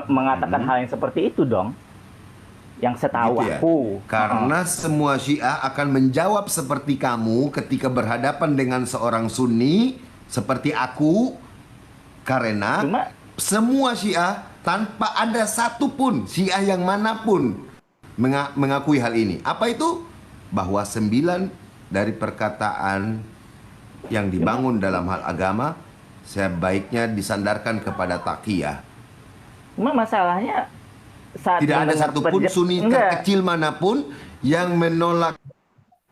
mengatakan hal yang seperti itu dong. Yang setahu gitu ya? aku. Karena semua Syiah akan menjawab seperti kamu ketika berhadapan dengan seorang Sunni seperti aku, karena semua Syiah tanpa ada satupun Syiah yang manapun mengakui hal ini. Apa itu? Bahwa 9 dari perkataan yang dibangun dalam hal agama sebaiknya disandarkan kepada taqiyah. Cuma masalahnya saat tidak ada satupun Sunni terkecil manapun yang menolak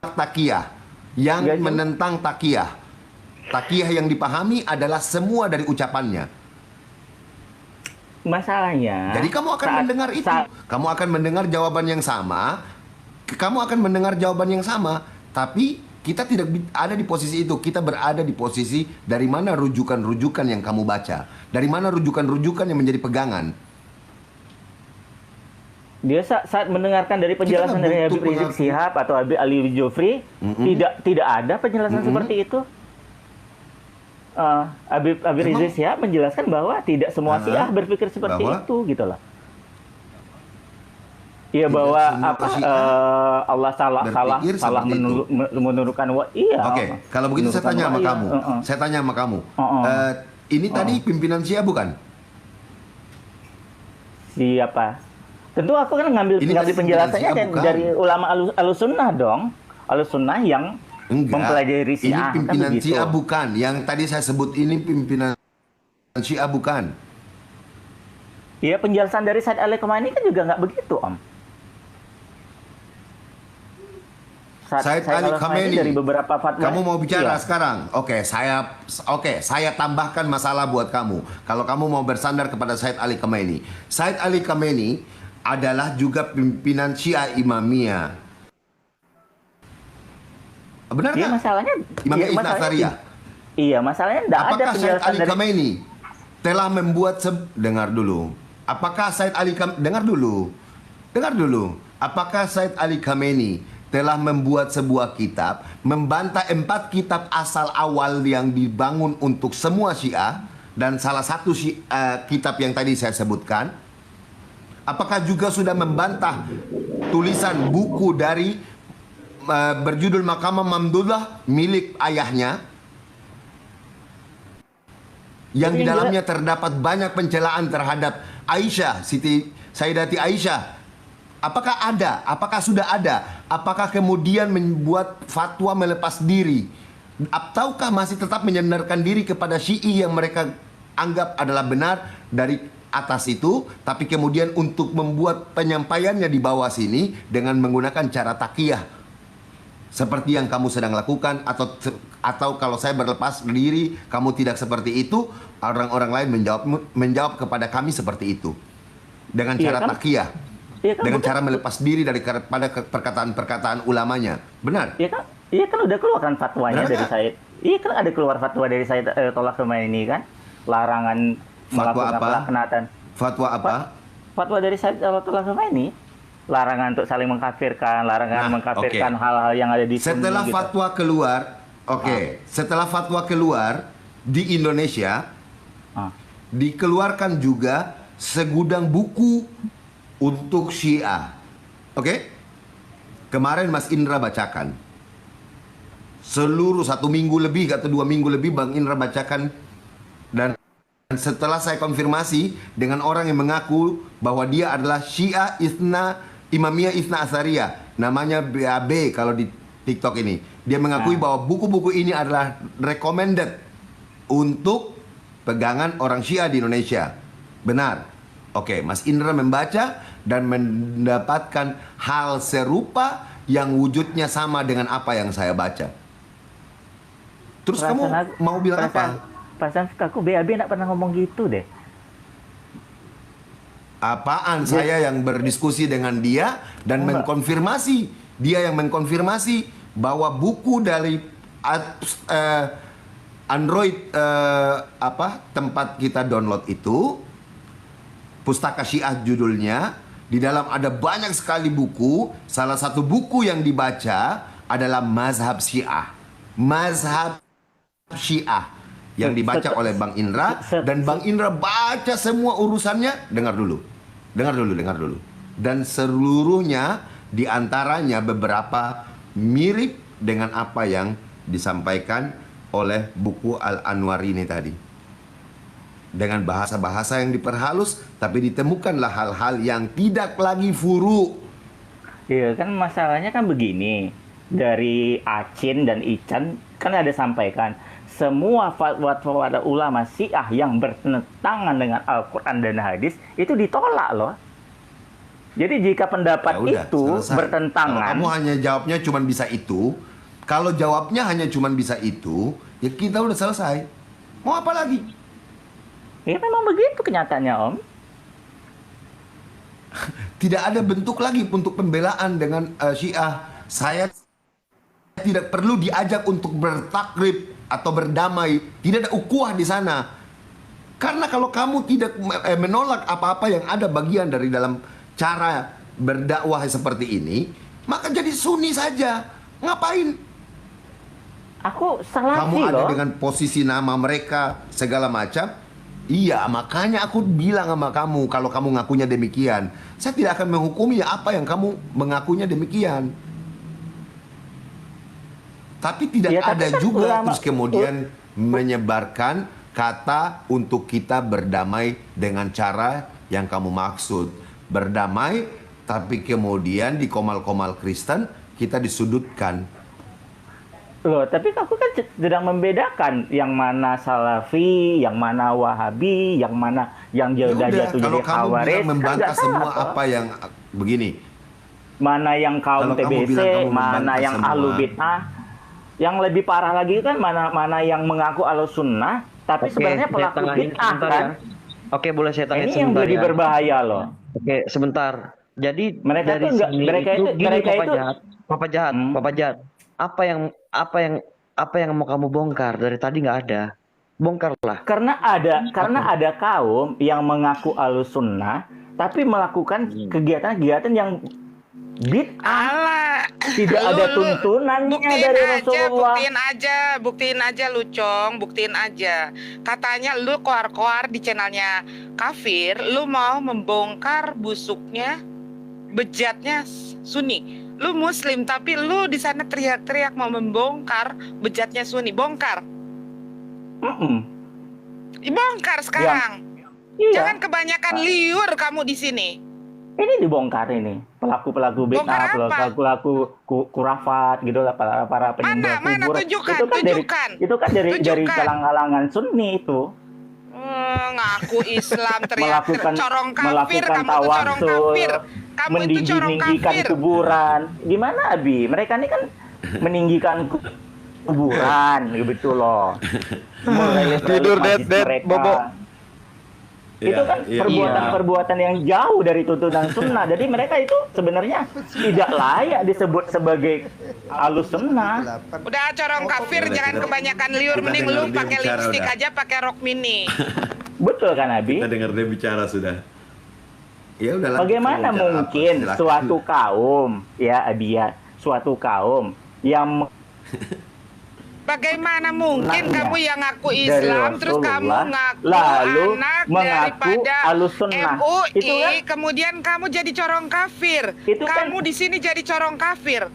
taqiyah, yang menentang taqiyah. Taqiyah yang dipahami adalah semua dari ucapannya. Masalahnya, jadi kamu akan mendengar itu, kamu akan mendengar jawaban yang sama, tapi kita tidak ada di posisi itu. Kita berada di posisi dari mana rujukan-rujukan yang kamu baca, dari mana rujukan-rujukan yang menjadi pegangan. Dia saat mendengarkan dari penjelasan dari Habib Rizik Syihab atau Habib Ali Jufri, tidak ada penjelasan seperti itu. Habib Rizik Syihab menjelaskan bahwa tidak semua Syiah berpikir seperti itu gitu loh. Iya bahwa Allah salah menurunkan iya. Oke, kalau begitu saya tanya sama kamu. Saya tanya sama kamu. Ini tadi pimpinan Syiah bukan? Siapa? Tentu aku kan ngambil penjelasannya dari ulama Ahlussunnah dong. Ahlussunnah yang mempelajari Syiah. Ini pimpinan Syiah bukan. Yang tadi saya sebut ini pimpinan Syiah bukan. Iya, penjelasan dari Said Ali Khamenei kan juga nggak begitu, Om. Said Ali Khamenei dari beberapa fatwa. Kamu mau bicara sekarang? Oke, saya tambahkan masalah buat kamu. Kalau kamu mau bersandar kepada Said Ali Khamenei. Said Ali Khamenei adalah juga pimpinan Syiah Imamiyah. Benar nggak? Iya, masalahnya Imamiyah Itsna Asyariyah. Iya, masalahnya tidak ada penjelasan penjelasan Said Ali Khamenei telah membuat dengar dulu. Apakah Said Ali dengar dulu. Apakah Said Ali Khamenei telah membuat sebuah kitab membantah 4 kitab asal awal yang dibangun untuk semua Syiah dan salah satu kitab yang tadi saya sebutkan? Apakah juga sudah membantah tulisan buku dari berjudul Makamah Mamdullah milik ayahnya yang di dalamnya terdapat banyak pencelaan terhadap Aisyah, Siti Sayyidati Aisyah? Apakah ada? Apakah sudah ada? Apakah kemudian membuat fatwa melepas diri? Ataukah masih tetap menyandarkan diri kepada Syi'i yang mereka anggap adalah benar dari atas itu, tapi kemudian untuk membuat penyampaiannya di bawah sini dengan menggunakan cara taqiyah seperti yang kamu sedang lakukan, atau kalau saya berlepas diri kamu tidak seperti itu, orang-orang lain menjawab kepada kami seperti itu dengan cara takiyah, dengan cara melepas diri daripada perkataan-perkataan ulamanya. Benar? Iya kan udah keluar kan fatwanya dari Said. Iya kan ada keluar fatwa dari Said Ayatollah Khomeini kan, larangan melakukan pelaknatan. Fatwa apa? Fatwa dari Said Ayatollah Khomeini, larangan untuk saling mengkafirkan, larangan mengkafirkan hal-hal yang ada di Sunni. Setelah fatwa keluar, setelah fatwa keluar di Indonesia, dikeluarkan juga segudang buku untuk Syiah. Kemarin Mas Indra bacakan. Seluruh 1 minggu lebih atau 2 minggu lebih Bang Indra bacakan, dan setelah saya konfirmasi dengan orang yang mengaku bahwa dia adalah Syiah Imamiyah Isna Asariyah, namanya BAB kalau di TikTok ini, dia mengakui bahwa buku-buku ini adalah recommended untuk pegangan orang Syiah di Indonesia. Benar? Mas Indra membaca dan mendapatkan hal serupa yang wujudnya sama dengan apa yang saya baca. Terus kamu mau bilang apa? Perasaan aku BAB nggak pernah ngomong gitu deh. Apaan? Saya yang berdiskusi dengan dia dan mengkonfirmasi. Dia yang mengkonfirmasi bahwa buku dari Android tempat kita download itu, Pustaka Syiah judulnya, di dalam ada banyak sekali buku. Salah satu buku yang dibaca adalah Mazhab Syiah. Mazhab Syiah yang dibaca oleh Bang Indra, dan Bang Indra baca semua urusannya. Dengar dulu. Dan seluruhnya diantaranya beberapa mirip dengan apa yang disampaikan oleh buku Al-Anwar ini tadi. Dengan bahasa-bahasa yang diperhalus, tapi ditemukanlah hal-hal yang tidak lagi furu. Iya kan, masalahnya kan begini. Dari Acin dan Ican kan ada sampaikan, semua fatwa ulama Syiah yang bertentangan dengan Al-Quran dan hadis itu ditolak loh. Jadi jika pendapat itu bertentangan, kalau kamu hanya jawabnya cuma bisa itu, kalau jawabnya hanya cuma bisa itu, ya kita udah selesai. Mau apa lagi? Ya memang begitu kenyataannya, Om. Tidak ada bentuk lagi untuk pembelaan dengan Syiah. Saya tidak perlu diajak untuk bertakrib atau berdamai. Tidak ada ukhuwah di sana. Karena kalau kamu tidak menolak apa-apa yang ada bagian dari dalam cara berdakwah seperti ini, maka jadi Sunni saja. Ngapain? Aku Salafi kamu ada loh. dengan posisi nama mereka segala macam. Iya, makanya aku bilang sama kamu, kalau kamu ngakunya demikian, saya tidak akan menghukumi apa yang kamu mengakunya demikian. Tapi tidak ada kan juga terus kemudian menyebarkan kata untuk kita berdamai dengan cara yang kamu maksud. Berdamai, tapi kemudian di komal-komal Kristen kita disudutkan. Loh, tapi aku kan sedang membedakan yang mana Salafi, yang mana Wahabi, yang mana yang jatuh jadi Khawarij. Kalau kamu bilang membantah semua apa yang begini. Mana yang kaum TBC, mana yang Ahlu Bid'ah. Yang lebih parah lagi kan mana yang mengaku Ahlus Sunnah, tapi sebenarnya pelaku bid'ah kan. Oke, boleh saya tanya ini yang lebih berbahaya loh. Oke, sebentar. Jadi mereka dari itu enggak, sini mereka itu Papa jahat. Apa yang mau kamu bongkar? Dari tadi nggak ada. Bongkarlah. Karena ada kaum yang mengaku Ahlus Sunnah tapi melakukan kegiatan-kegiatan yang bid'ah. Tidak ada tuntunannya dari Rasulullah. Buktiin aja Lucong, buktiin aja. Katanya lu koar-koar di channelnya kafir, lu mau membongkar busuknya, bejatnya Sunni. Lu Muslim tapi lu di sana teriak-teriak mau membongkar bejatnya Sunni. Bongkar. Bongkar sekarang. Iya. Jangan kebanyakan liur kamu di sini. Ini dibongkar ini pelaku-pelaku bid'ah, pelaku kurafat gitu lah, para penyembah kubur. Itu kan dari kalangan Sunni itu. Ngaku Islam teriak corong kafir, melakukan tawasul, kamu itu corong kafir. kuburan. Gimana Abi? Mereka ini kan meninggikan kuburan, gitu loh. Merilis Tidur, masjid Ded, mereka. Bobo. Itu Iya, kan iya. perbuatan-perbuatan yang jauh dari tuntunan sunnah. Jadi mereka itu sebenarnya tidak layak disebut sebagai alus sunnah. Udah corong kafir, Udah, jangan kita- kebanyakan liur, kita mending dengar lu dia pakai bicara lipstick udah. aja, pakai rok mini. Betul kan, Abi? Kita dengar dia bicara sudah. Ya udah lanjut. Bagaimana Bicara mungkin apa? Silakan. suatu kaum, ya Abi ya, suatu kaum yang Bagaimana mungkin Sunnahnya kamu yang ngaku dari Islam, terus kamu Rasulullah, ngaku lalu anak mengaku daripada alus sunnah. MUI, Itu kan, kemudian kamu jadi corong kafir. Itu kan- Kamu di sini jadi corong kafir.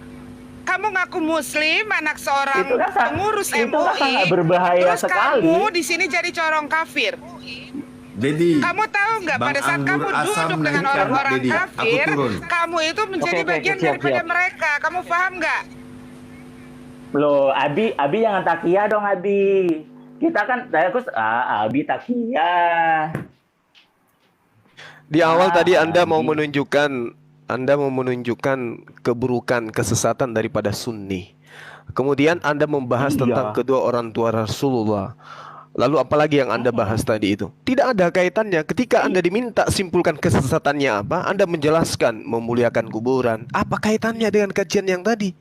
Kamu ngaku Muslim, anak seorang Itu kan pengurus itu kan MUI, sangat berbahaya terus sekali. kamu di sini jadi corong kafir. Dedi. Kamu tahu nggak Bang pada saat kamu Anggur Asam duduk dengan naikkan, orang-orang Dedi. Aku kafir, turun. kamu itu menjadi Oke, bagian siap, daripada siap. mereka. Kamu paham nggak? loh, Abi jangan takiyah dong, Abi. Kita kan, Abi takiyah. Di awal Ah, tadi Anda mau Abi. menunjukkan keburukan, kesesatan daripada Sunni. Kemudian Anda membahas Iya. tentang kedua orang tua Rasulullah. Lalu apalagi yang Anda bahas tadi itu? Tidak ada kaitannya. Ketika Anda diminta simpulkan kesesatannya apa, Anda menjelaskan memuliakan kuburan. Apa kaitannya dengan kajian yang tadi?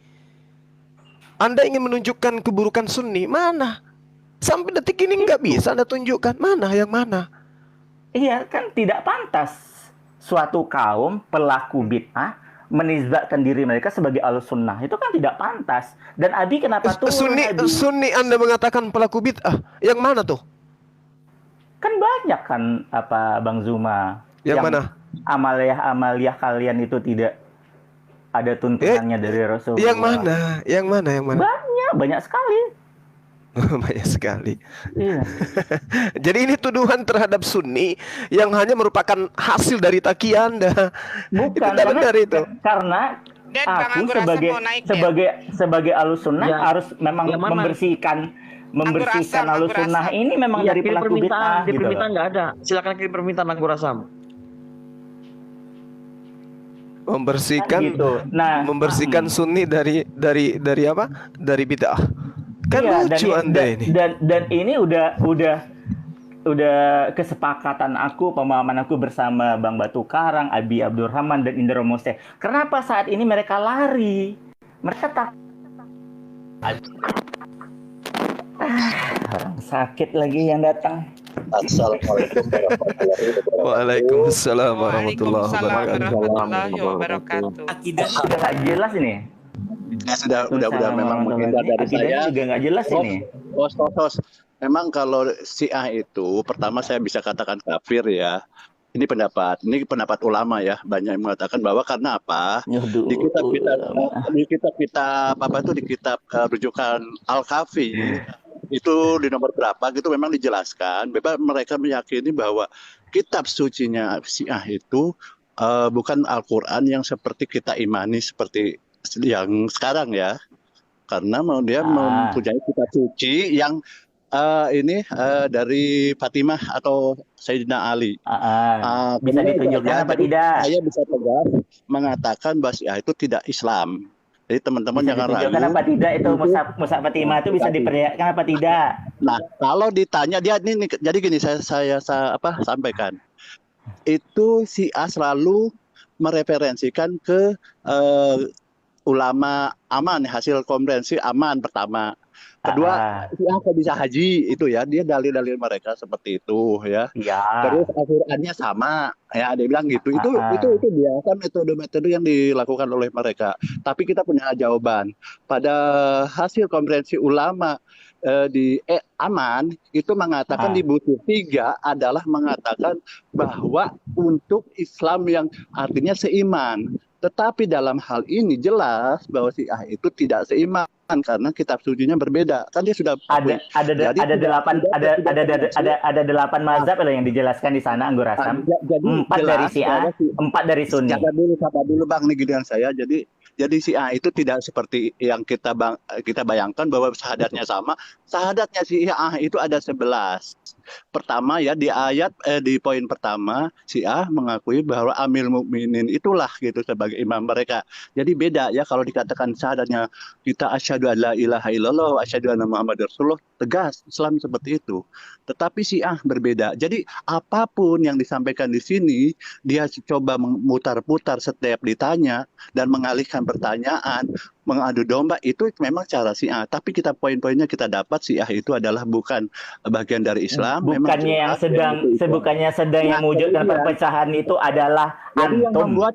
Anda ingin menunjukkan keburukan Sunni, mana? Sampai detik ini nggak bisa Anda tunjukkan. Mana yang mana? Iya, kan tidak pantas suatu kaum pelaku bid'ah menisbatkan diri mereka sebagai alus sunnah. Itu kan tidak pantas. Dan Abi kenapa turun, Abi? Sunni Anda mengatakan pelaku bid'ah. Yang mana tuh? Kan banyak kan Bang Zuma. Yang mana? Amaliah kalian itu tidak ada tuntunannya dari Rasulullah. Yang mana? Yang mana? Yang mana? Banyak sekali. Banyak sekali. Iya. Jadi ini tuduhan terhadap Sunni yang hanya merupakan hasil dari taki Anda. Bukan, Itu tidak benar itu. Karena Dan Bang aku Anggur Asam sebagai mau naik ya? sebagai alus sunnah Ya. harus memang Ya, mana? membersihkan Asam, alus Anggur sunnah Asam. ini memang Iya, dari kirim pelaku bid'ah Kirim gitu permintaan loh. nggak ada. Silakan kirim permintaan Anggur Asam. Membersihkan Gitu. Nah, membersihkan Sunni dari apa? Dari bid'ah. Kan iya, lucu Anda ini. Dan ini udah kesepakatan aku, pemahaman aku bersama Bang Batu Karang, Abi Abdurrahman dan Indra Mose. Kenapa saat ini mereka lari? Mereka tak orang sakit lagi yang datang. Assalamualaikum warahmatullahi wabarakatuh. Waalaikumsalam warahmatullahi Waalaikumsalam wabarakatuh. warahmatullahi wabarakatuh. Sudah nggak jelas ini. Ya udah memang menghindar dari Akidahnya saya. juga nggak jelas ini. Bos. Memang kalau Syiah itu pertama saya bisa katakan kafir ya. Ini pendapat ulama ya. Banyak yang mengatakan bahwa karena apa? Di kitab rujukan Al-Kafi itu di nomor berapa gitu memang dijelaskan bahwa mereka meyakini bahwa kitab sucinya Syiah itu bukan Al-Qur'an yang seperti kita imani seperti yang sekarang ya. Karena dia mempunyai kitab suci yang dari Fatimah atau Sayyidina Ali. Bisa ditunjukkan apa tidak? Saya bisa tegas mengatakan bahwa Syiah itu tidak Islam. Jadi teman-teman Bisa jangan ragu. ditunjukkan apa tidak itu Mushaf Fatimah itu bisa diperlihatkan apa tidak? Nah, kalau ditanya dia ini jadi gini saya sampaikan. Itu Syiah selalu mereferensikan ke ulama aman, hasil konferensi aman pertama. Kedua, Syiah kok bisa haji itu ya, dia dalil-dalil mereka seperti itu ya. Iya. Terus Al-Qur'annya sama, ya dia bilang gitu. Itu biasa metode-metode yang dilakukan oleh mereka. Tapi kita punya jawaban. Pada hasil konferensi ulama di Aman itu mengatakan di buku 3 adalah mengatakan bahwa untuk Islam yang artinya seiman. Tetapi dalam hal ini jelas bahwa Syiah itu tidak seiman karena kitab sucinya berbeda. Kan dia sudah ada delapan mazhab loh yang dijelaskan di sana, Anggur Asam. 4 dari Syiah, 4 dari Sunni. Sabar dulu Bang, nih giliran saya. Jadi Syiah itu tidak seperti yang kita bayangkan bahwa syahadatnya sama. Syahadatnya Syiah itu ada 11. Pertama ya di ayat di poin pertama Syiah mengakui bahwa Amir Mukminin itulah gitu sebagai imam mereka. Jadi beda ya kalau dikatakan syahadatnya kita asyhadu alla ilaha illallah wa asyhadu anna Muhammadar Rasulullah, tegas Islam seperti itu. Tetapi Syiah berbeda. Jadi apapun yang disampaikan di sini dia coba memutar-putar setiap ditanya dan mengalihkan pertanyaan, mengadu domba, itu memang cara Syiah. Tapi kita poin-poinnya kita dapat Syiah itu adalah bukan bagian dari Islam. Bukannya yang sedang yang mewujudkan perpecahan itu adalah jadi yang antum. membuat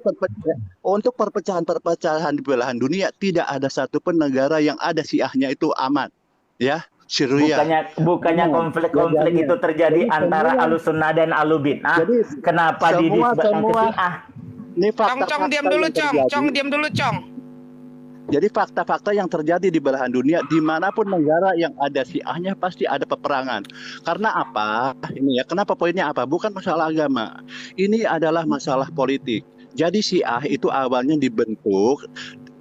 untuk perpecahan di belahan dunia tidak ada satupun negara yang ada Syiahnya itu aman, ya. Syria. Bukannya konflik-konflik itu terjadi antara Ahlussunnah dan Ahlubid'ah. Kenapa dinisbatkan ke Syiah? Ini fakta-fakta Cong diam dulu, Cong diam dulu, Cong. Jadi fakta-fakta yang terjadi di belahan dunia, dimanapun negara yang ada Syiahnya pasti ada peperangan. Karena apa? Ini ya, kenapa poinnya apa? Bukan masalah agama. Ini adalah masalah politik. Jadi Syiah itu awalnya dibentuk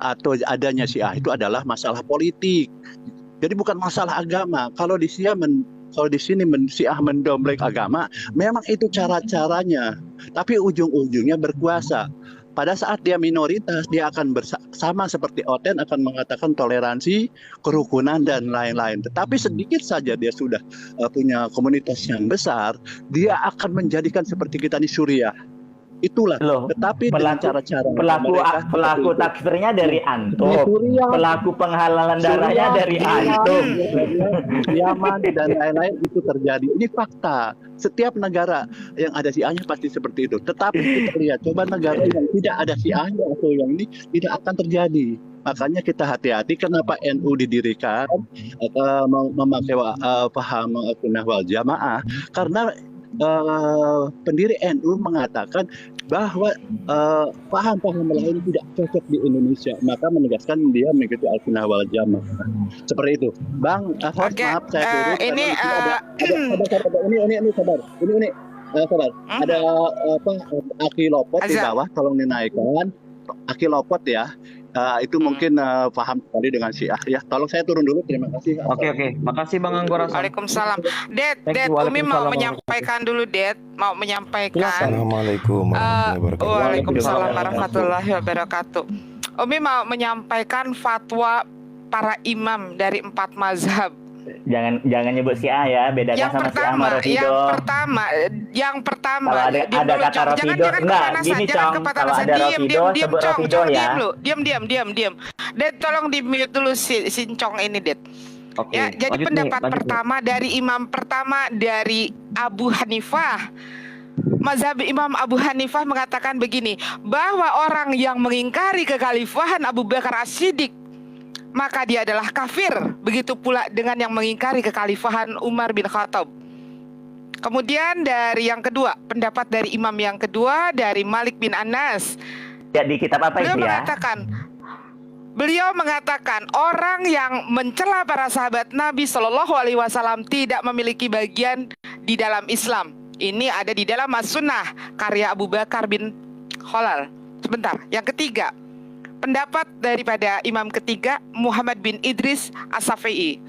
atau adanya Syiah itu adalah masalah politik. Jadi bukan masalah agama. Kalau di sini Syiah mendompleng agama, memang itu cara-caranya. Tapi ujung-ujungnya berkuasa. Pada saat dia minoritas, dia akan bersama seperti Oten akan mengatakan toleransi, kerukunan dan lain-lain. Tetapi sedikit saja dia sudah punya komunitas yang besar, dia akan menjadikan seperti kita di Suriah. Itulah. Loh, tetapi dengan cara-cara pelaku takfirnya dari antum, pelaku penghalalan darahnya dari antum, Yaman dan lain-lain itu terjadi. Ini fakta. Setiap negara yang ada Syiahnya pasti seperti itu. Tetapi kita lihat, coba negara yang tidak ada Syiahnya atau yang ini tidak akan terjadi. Makanya kita hati-hati kenapa NU didirikan memakai paham sunnah wal jamaah, karena pendiri NU mengatakan bahwa paham-paham lain tidak cocok di Indonesia, maka menegaskan dia mengikuti al-sunnah wal jamaah. Seperti itu, Bang. Maaf, saya ini sabar. Sabar. Ada Aki Lopot di bawah, tolong dinaikkan. Aki Lopot ya. Itu mungkin paham sekali dengan Syiah ya. Tolong saya turun dulu, terima kasih. Oke. Makasih Bang Anggora. Waalaikumsalam. Det, Umi mau menyampaikan dulu, Det. Mau menyampaikan. Assalamualaikum warahmatullahi wabarakatuh. Waalaikumsalam warahmatullahi wabarakatuh. Umi mau menyampaikan fatwa para imam dari 4 mazhab. Jangan nyebut Syiah ya, bedakan sama Syiah sama Rafidah. Yang pertama, kalau ada kata Rafidah, enggak, gini Cong, kalau ada Rafidah sebut Rafidah ya. Diam. Det, tolong di mute dulu si Cong ini, Det. Oke, Ya, jadi pendapat pertama dari imam pertama dari Abu Hanifah. Mazhab Imam Abu Hanifah mengatakan begini, bahwa orang yang mengingkari kekhalifahan Abu Bakar As-Siddiq maka dia adalah kafir. Begitu pula dengan yang mengingkari kekhalifahan Umar bin Khattab. Kemudian dari yang kedua, pendapat dari imam yang kedua dari Malik bin Anas. Ya, di kitab apa itu ya? Beliau mengatakan orang yang mencela para sahabat Nabi Shallallahu Alaihi Wasallam tidak memiliki bagian di dalam Islam. Ini ada di dalam As-Sunnah karya Abu Bakar bin Khalal. Sebentar, yang ketiga, pendapat daripada imam ketiga Muhammad bin Idris As-Syafi'i.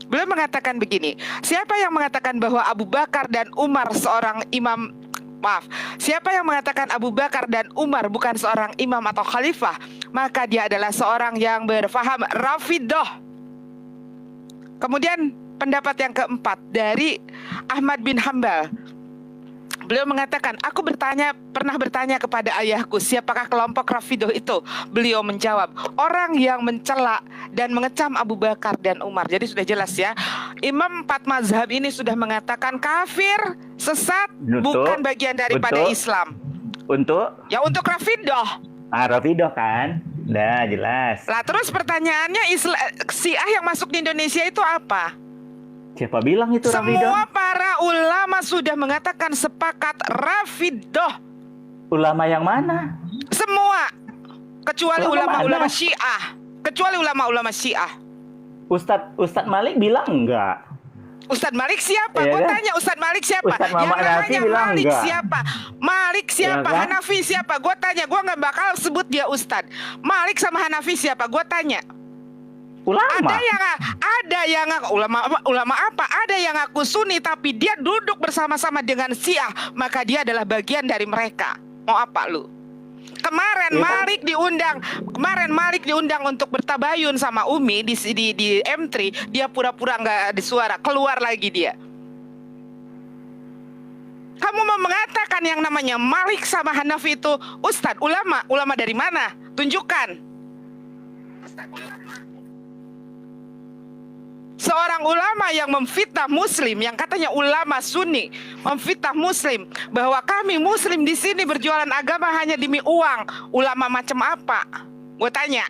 Beliau mengatakan begini, siapa yang mengatakan bahwa Abu Bakar dan Umar seorang imam, siapa yang mengatakan Abu Bakar dan Umar bukan seorang imam atau khalifah, maka dia adalah seorang yang berfaham Rafidah. Kemudian pendapat yang keempat dari Ahmad bin Hambal. Beliau mengatakan, aku pernah bertanya kepada ayahku, siapakah kelompok Rafidah itu? Beliau menjawab, orang yang mencela dan mengecam Abu Bakar dan Umar. Jadi sudah jelas ya, imam 4 mazhab ini sudah mengatakan kafir, sesat, bukan bagian daripada Islam. Untuk Rafidah. Rafidah kan? Nah, jelas. Lah terus pertanyaannya, Syiah yang masuk di Indonesia itu apa? Siapa bilang itu Rafidah? Semua para ulama sudah mengatakan sepakat Rafidah. Ulama yang mana? Semua. Kecuali ulama-ulama Syiah. Ustadz Malik bilang enggak. Ustadz Malik siapa? Iya, Gue kan? tanya Ustadz Malik siapa? Ustadz Muhammad Hanafi bilang Malik enggak. siapa? Malik siapa? Iya, kan? Hanafi siapa? Gue tanya. Gue nggak bakal sebut dia Ustadz. Malik sama Hanafi siapa? Gue tanya. ulama. Ada yang ulama apa? Ada yang ngaku Sunni tapi dia duduk bersama-sama dengan Syiah, maka dia adalah bagian dari mereka. Mau apa lu? Kemarin Malik diundang untuk bertabayun sama Umi di M3, dia pura-pura nggak ada suara, keluar lagi dia. Kamu mau mengatakan yang namanya Malik sama Hanafi itu ustadz, ulama dari mana? Tunjukkan. Seorang ulama yang memfitnah Muslim, yang katanya ulama Sunni, memfitnah Muslim bahwa kami Muslim di sini berjualan agama hanya demi uang. Ulama macam apa? Gue tanya.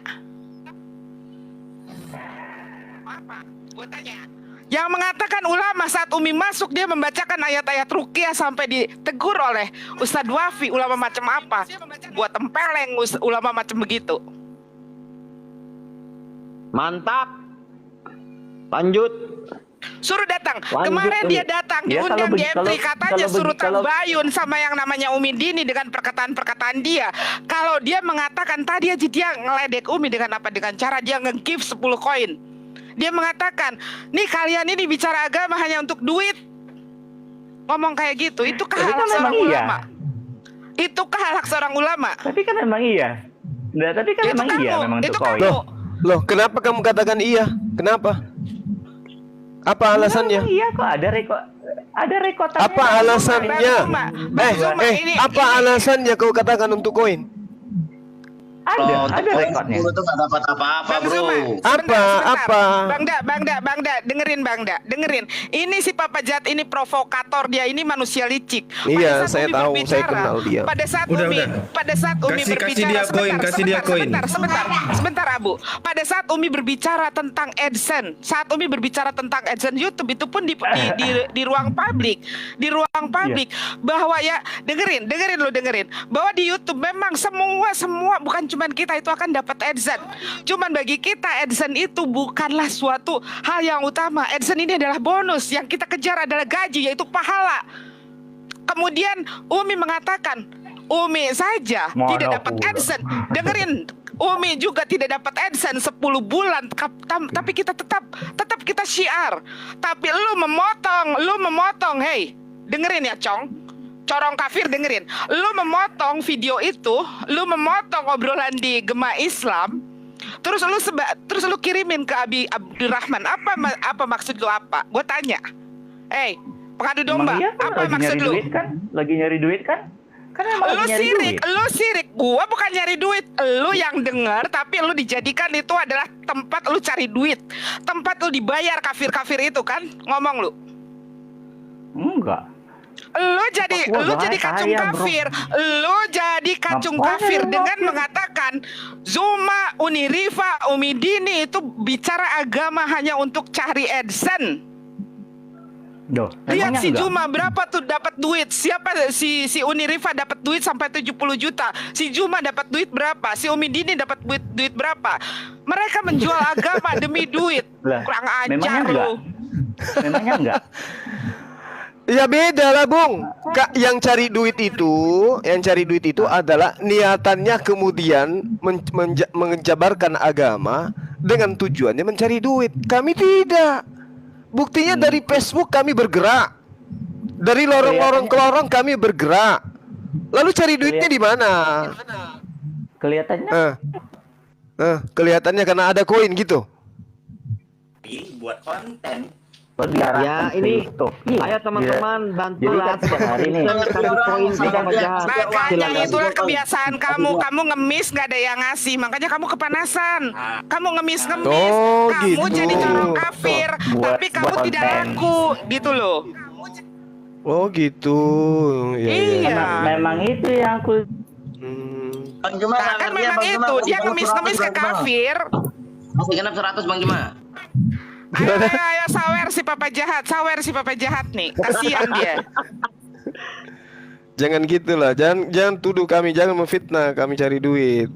Yang mengatakan ulama saat Umi masuk dia membacakan ayat-ayat ruqyah sampai ditegur oleh Ustadz Wafi. Ulama macam apa? Buat tempeleng ulama macam begitu. Mantap. Lanjut. Suruh datang. Lanjut, Kemarin Umi. dia datang Ya, diundang di kalau- M3 katanya kalau- suruh kalau- tabayun sama yang namanya Umi Dini dengan perkataan-perkataan dia. Kalau dia mengatakan tadi aja dia ngeledek Umi dengan apa? Dengan cara dia nge-give 10 koin. Dia mengatakan, "Nih kalian ini bicara agama hanya untuk duit." Ngomong kayak gitu. Itukah Tapi kan halak seorang memang iya. ulama? Itukah halak seorang ulama? Tapi kan memang iya. Nah, tapi kan Itu memang iya kamu, memang itu untuk koin. kamu. Loh, kenapa kamu katakan iya? Kenapa? Apa alasannya? Memang iya kok ada rekotannya. Apa alasannya? Bang Zuma, ini- Apa alasannya kau katakan untuk koin? Kalau Ada untuk poin rekodnya. 10 tuh nggak dapat apa-apa, Bang bro. Zuma, Apa? Bang Da, dengerin. Ini si Papa Jat ini provokator, dia ini manusia licik. Iya, Pada saat saya Umi tahu, berbicara, saya kenal dia. Pada saat Udah. Umi Kasih berbicara, dia koin, kasih dia koin. Sebentar, Abu. Pada saat Umi berbicara tentang AdSense, saat Umi berbicara tentang AdSense YouTube itu pun di ruang publik, bahwa ya dengerin bahwa di YouTube memang semua bukan cuman kita itu akan dapat AdSense. Cuman bagi kita AdSense itu bukanlah suatu hal yang utama. AdSense ini adalah bonus, yang kita kejar adalah gaji, yaitu pahala. Kemudian Umi mengatakan Umi saja Mana tidak dapat pula. AdSense. Dengerin, Umi juga tidak dapat AdSense 10 bulan, tapi kita tetap kita syiar. Tapi lu memotong, hey, dengerin ya, Corong kafir, dengerin. Lu memotong video itu, lu memotong obrolan di Gema Islam, terus lu kirimin ke Abi Abdurrahman. Apa maksud lu apa? Gue tanya. Hey, pengadu domba, Emang iya kan apa lagi maksud nyari lu? duit kan? Lagi nyari duit kan? Kan emang lagi nyari duit. Lu sirik. Gua bukan nyari duit. Lu yang denger, tapi lu dijadikan itu adalah tempat lu cari duit. Tempat lu dibayar kafir-kafir itu kan? Ngomong lu. Enggak. Lu jadi kacung kaya, bro. kafir. Lu jadi kacung Ngapain kafir lu dengan kafir? mengatakan Zuma, Unirifa, Umi Dini itu bicara agama hanya untuk cari AdSense. Duh, Lihat emangnya si enggak? Juma berapa tuh dapat duit? Siapa si Unirifa dapat duit sampai 70 juta. Si Juma dapat duit berapa? Si Umi Dini dapat duit berapa? Mereka menjual agama demi duit. Lah, Kurang memangnya ajar enggak? lu. Memangnya enggak? Ya beda lah, Bung. Kak, yang cari duit itu adalah niatannya kemudian menjabarkan agama dengan tujuannya mencari duit. Kami tidak. Buktinya dari Facebook kami bergerak. Dari lorong-lorong ke lorong kami bergerak. Lalu cari duitnya di mana? Kelihatannya Kelihatannya karena ada koin gitu. Buat konten. Ya ini Iya, ayo teman-teman bantu Jadi lah kan setiap hari ini kasih koin ke Papa Jahat. Makanya Silakan. itulah kebiasaan kamu ngemis nggak ada yang ngasih, makanya kamu kepanasan. Kamu ngemis, Oh, kamu gitu. jadi corong kafir, Buat- tapi kamu buat tidak konten. laku, gitu loh. Oh gitu. Ya, ya. Iya. memang itu yang aku Bang Juma, Nah, kan memang itu dia ngemis ke kafir. Masih genap 100 Bang Juma. Ayo sawer si Papa Jahat nih, kasihan dia. Jangan gitulah, jangan tuduh kami, jangan memfitnah kami cari duit.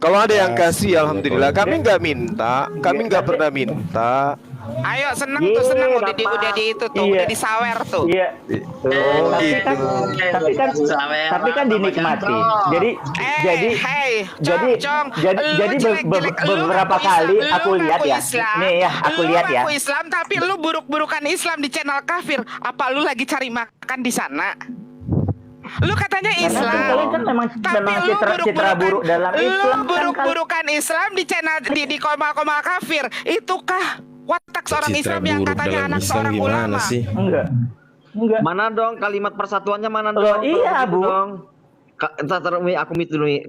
Kalau ada yang kasih, alhamdulillah. Kami nggak minta, kami nggak pernah minta. Ayo seneng Iya, tuh, seneng udah gampang. di itu tuh, Iya. udah disawer tuh. Iya. Oh, Tapi kan dinikmati. Jadi jadi beberapa kali aku lihat ya. Nih ya, aku lihat ya. Lu Islam tapi lu buruk-burukan Islam di channel kafir. Apa lu lagi cari makan di sana? Lu katanya Karena Islam, kalian kan memang tapi lu citra buruk dalam Islam lu kan buruk-burukan Islam di channel di komal-komal kafir. Itukah watak seorang Citra Islam yang buruk katanya dalam anak Islam seorang gimana ulama? sih? Enggak. Mana dong kalimat persatuannya mana Loh, dong? iya, Kalau gitu Bu. Dong. Aku mit dulu nih.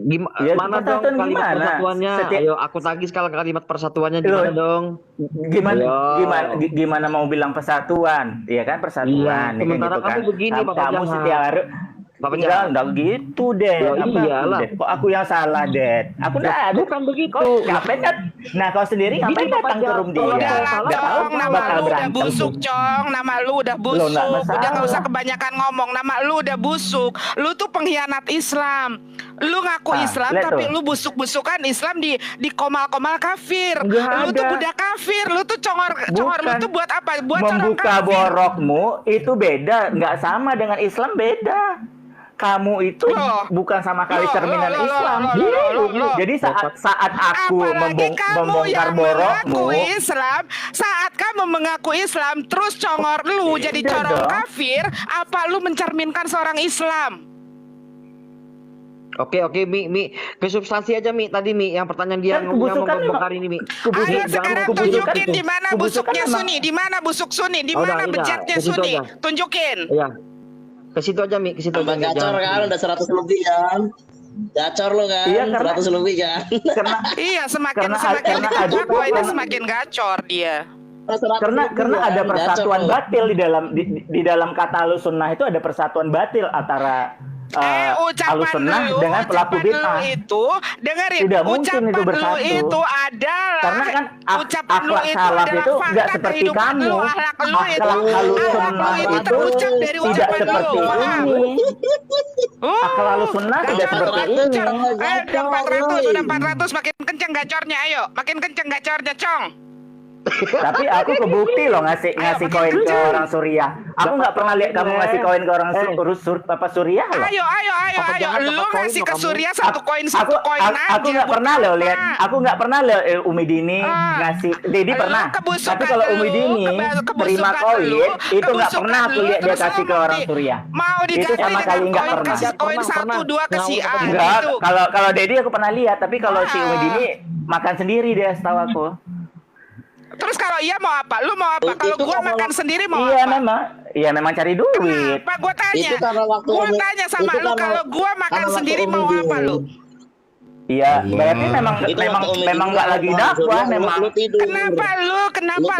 Ya, Mana dong persatuan kalimat gimana? persatuannya? Ayo aku tagih sekarang kalimat persatuannya gimana Loh, dong? Gimana mau bilang persatuan? Iya kan persatuan. Iya, sementara kamu begini, Bapak kamu Jahat. setiap hari Bapak enggak gitu, Ded. Loh, Apa iyalah. aku, Ded? Kok aku yang salah, Ded? Aku enggak ada. Bukan begitu. Kok ngapain kan? Nah, kau sendiri ngapain Gini, datang Bapak ke room Jahat, dia? Udah lah, Nggak tahu Cong, nama bakal lu udah berantem busuk, tuh. Cong. Nama lu udah Loh, nggak busuk. Udah masalah. gak usah kebanyakan ngomong. Nama lu udah busuk. Lu tuh pengkhianat Islam. Lu ngaku Ah, Islam lihat tapi tuh. lu busuk-busukan Islam di komal-komal kafir. Nggak Lu tuh ada. budak kafir. Lu tuh congor lu Bukan. tuh buat apa? Buat corong Membuka kafir. borokmu itu beda, nggak sama dengan Islam beda. Kamu itu Loh. bukan sama kali Loh, cerminan loh, Islam. loh, Gitu. loh. Jadi saat aku Apalagi kamu membongkar yang borokmu, mengaku Islam, saat kamu mengaku Islam terus congor lu jadi Iya corong dong. kafir, apa lu mencerminkan seorang Islam? Oke, Mi, ke substansi aja Mi. Tadi Mi, yang pertanyaan dia Kan yang kebusukan membongkar ini Mi. kebusukan- Ayo jangan sekarang kebusukan tunjukin itu. di mana Kebusukan busuknya emang- Sunni, di mana busuk Sunni, di Oh, mana udah, bejatnya ke situ Sunni. aja. Tunjukin. Iya. Ke situ aja Mi, ke situ aja. Tambah Mi. gacor Jangan- kan, udah 100 lebih kan. Gacor lo kan, Iya, karena- 100 lebih kan. karena Iya, semakin Karena- semakin karena ada- diterdakwa ini karena- semakin gacor dia. 100 karena lebih kan, ada persatuan gacor lo. batil di dalam kata Ahlussunnah itu ada persatuan batil antara Ucapan Ahlussunnah lu, dengan pelaku ucapan bid'ah. lu itu, dengerin, Tidak mungkin ucapan itu lu bersatu. itu adalah Karena kan ucapan lu akhlak itu salaf adalah itu fakta nggak seperti kehidupan kamu. lu, akhlak lu itu, Akhlak Ahlussunnah akhlak lu itu itu terucap dari tidak ucapan seperti lu. Paham? ini. Akhlak Ahlussunnah tidak seperti ini. Ayo udah 400, udah 400, makin kenceng gacornya, ayo, makin kenceng gacornya, Cong. Tapi aku kebukti loh ngasih makin koin ke kenceng. orang Suriah. Aku nggak pernah lihat kamu ngasih koin ke orang Suriah loh. Ayo, lu ngasih ke Surya satu koin Aku aja. nggak buat pernah loh apa? lihat. Aku nggak pernah loh Umi Dini Ah. ngasih. Dedi Lu pernah. kebusukan Tapi kalau Umi lu, Dini kebusukan terima lu, koin itu nggak kebusukan pernah aku lu, lihat dia terus kasih lu ke mau orang Suriah. Mau Itu diganti sama sekali dengan nggak koin, pernah. kasih koin Pernah. 1, 2 ke si A Enggak. gitu. Kalau Dedi aku pernah lihat. Tapi kalau si Umi Ah. Dini makan sendiri dia setahu aku. Terus kalau iya mau apa? Lu mau apa? Kalau Itu gua kalau- makan sendiri mau Iya apa? memang. Iya memang cari duit. Kenapa? Gua tanya. Itu karena waktu Gua Umi- tanya sama itu lu karena- kalau gua makan karena waktu sendiri Umi mau dulu. apa lu? Iya, Allah. berarti memang Itu waktu Umi memang dulu, nggak lagi Bang. dakwah Lu- memang. lu tidur. Kenapa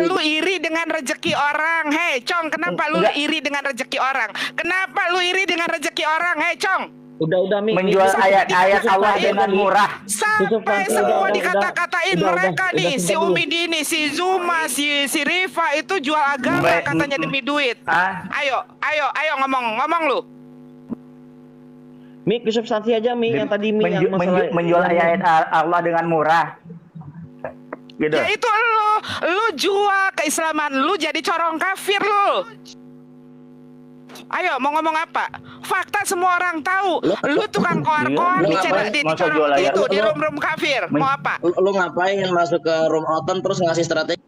Lu lu iri dengan rezeki orang? Hei, Cong, kenapa lu Enggak. iri dengan rezeki orang? Kenapa lu iri dengan rezeki orang? Hei, Cong. Udah Mi. Menjual ayat-ayat Allah dengan murah. Sampai Udah, semua udah, dikata-katain udah, mereka udah, nih, udah, si udah. Umi Dini, si Zuma, si Rifa itu jual agama Baik, katanya demi duit. Ah, Ayo ngomong lu. Mi, ke substansi aja Mi, yang tadi Mi yang masalah menjual ayat Allah dengan murah. Gitu. Ya itu lu jual keislaman lu jadi corong kafir lu. Ayo mau ngomong apa? Fakta semua orang tahu. Lu tukang koar-koar di Iya, channel ngapain? di Masa jual ayat? itu di room kafir. Mau apa? Lu ngapain masuk ke room open terus ngasih strategi?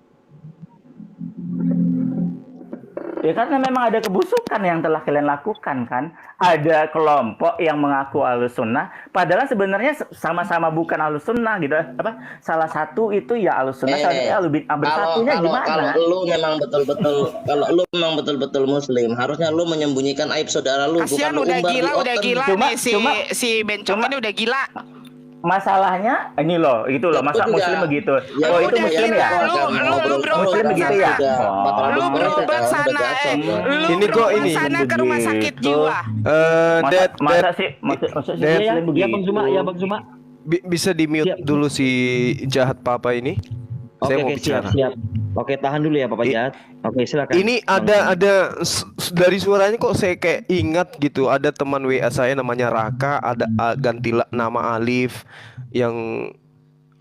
Ya karena memang ada kebusukan yang telah kalian lakukan kan. Ada kelompok yang mengaku Ahlussunnah, padahal sebenarnya sama-sama bukan Ahlussunnah gitu. Apa? Salah satu itu ya Ahlussunnah, salah satu Ahlul Bid'ah. Bersatunya gimana? Kalau lu memang betul-betul muslim, harusnya lu menyembunyikan aib saudara lu, Kasihan bukan lu udah umbar di gila open. nih si Bencong ini udah gila. Masalahnya ini loh, itu loh, masa Itu muslim juga. begitu. Ya, Oh, itu udah muslim gila, ya? lu Muslim begitu ya? Lu berobat sana, lu Ini kok berobat ini. sana ke rumah sakit jiwa. Masa sih muslim Ya, begitu? ya Bang Zuma, ya Bang Zuma. Bisa di mute Siap. dulu si jahat papa ini. Saya mau bicara. siap. Oke, tahan dulu ya Bapak Jahat. Oke, silakan. Ini ada dari suaranya kok saya kayak ingat gitu. Ada teman WA saya namanya Raka, ada ganti nama Alif yang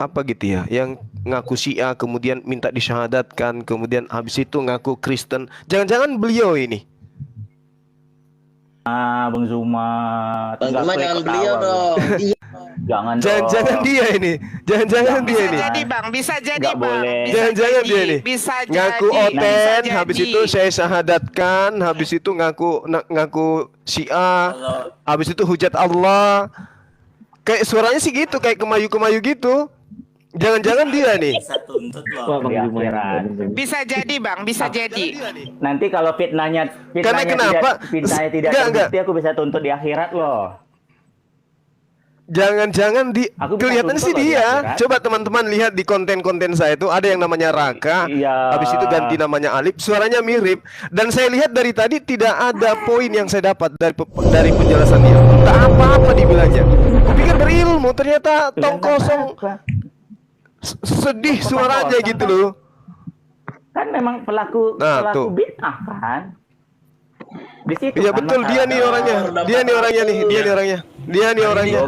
apa gitu ya, yang ngaku Syiah kemudian minta disyahadatkan, kemudian habis itu ngaku Kristen. Jangan-jangan beliau ini? Bang Zuma. Bang Zuma jangan beliau dong. Jangan-jangan dia ini. Jangan-jangan dia ini. Bisa jadi Bang, bisa jadi Nggak Bang. boleh. Bisa Jangan-jangan jadi, dia nih. Bisa Ngaku jadi, oten, bisa habis jadi. itu saya syahadatkan, habis itu ngaku Syiah, habis itu hujat Allah. Kayak suaranya sih gitu, kayak kemayu-kemayu gitu. Jangan-jangan dia nih. Wah, Bang Di Zuma ya. akhirat. Bisa jadi Bang, bisa jadi. Nanti kalau fitnahnya kenapa? tidak Enggak. terbukti, aku bisa tuntut di akhirat loh. Jangan-jangan Aku bisa kelihatan tuntut sih loh di dia. akhirat. Coba teman-teman lihat di konten-konten saya itu ada yang namanya Raka, Iya. habis itu ganti namanya Alif, suaranya mirip. Dan saya lihat dari tadi tidak ada poin yang saya dapat dari penjelasan dia. Tak apa-apa dibilangnya. Kupikir berilmu, ternyata tong kosong. Sedih suaranya gitu loh. Kan memang pelaku Nah, tuh. bid'ah kan. Di situ Iya kan betul, dia nih orangnya. Dia nih orangnya.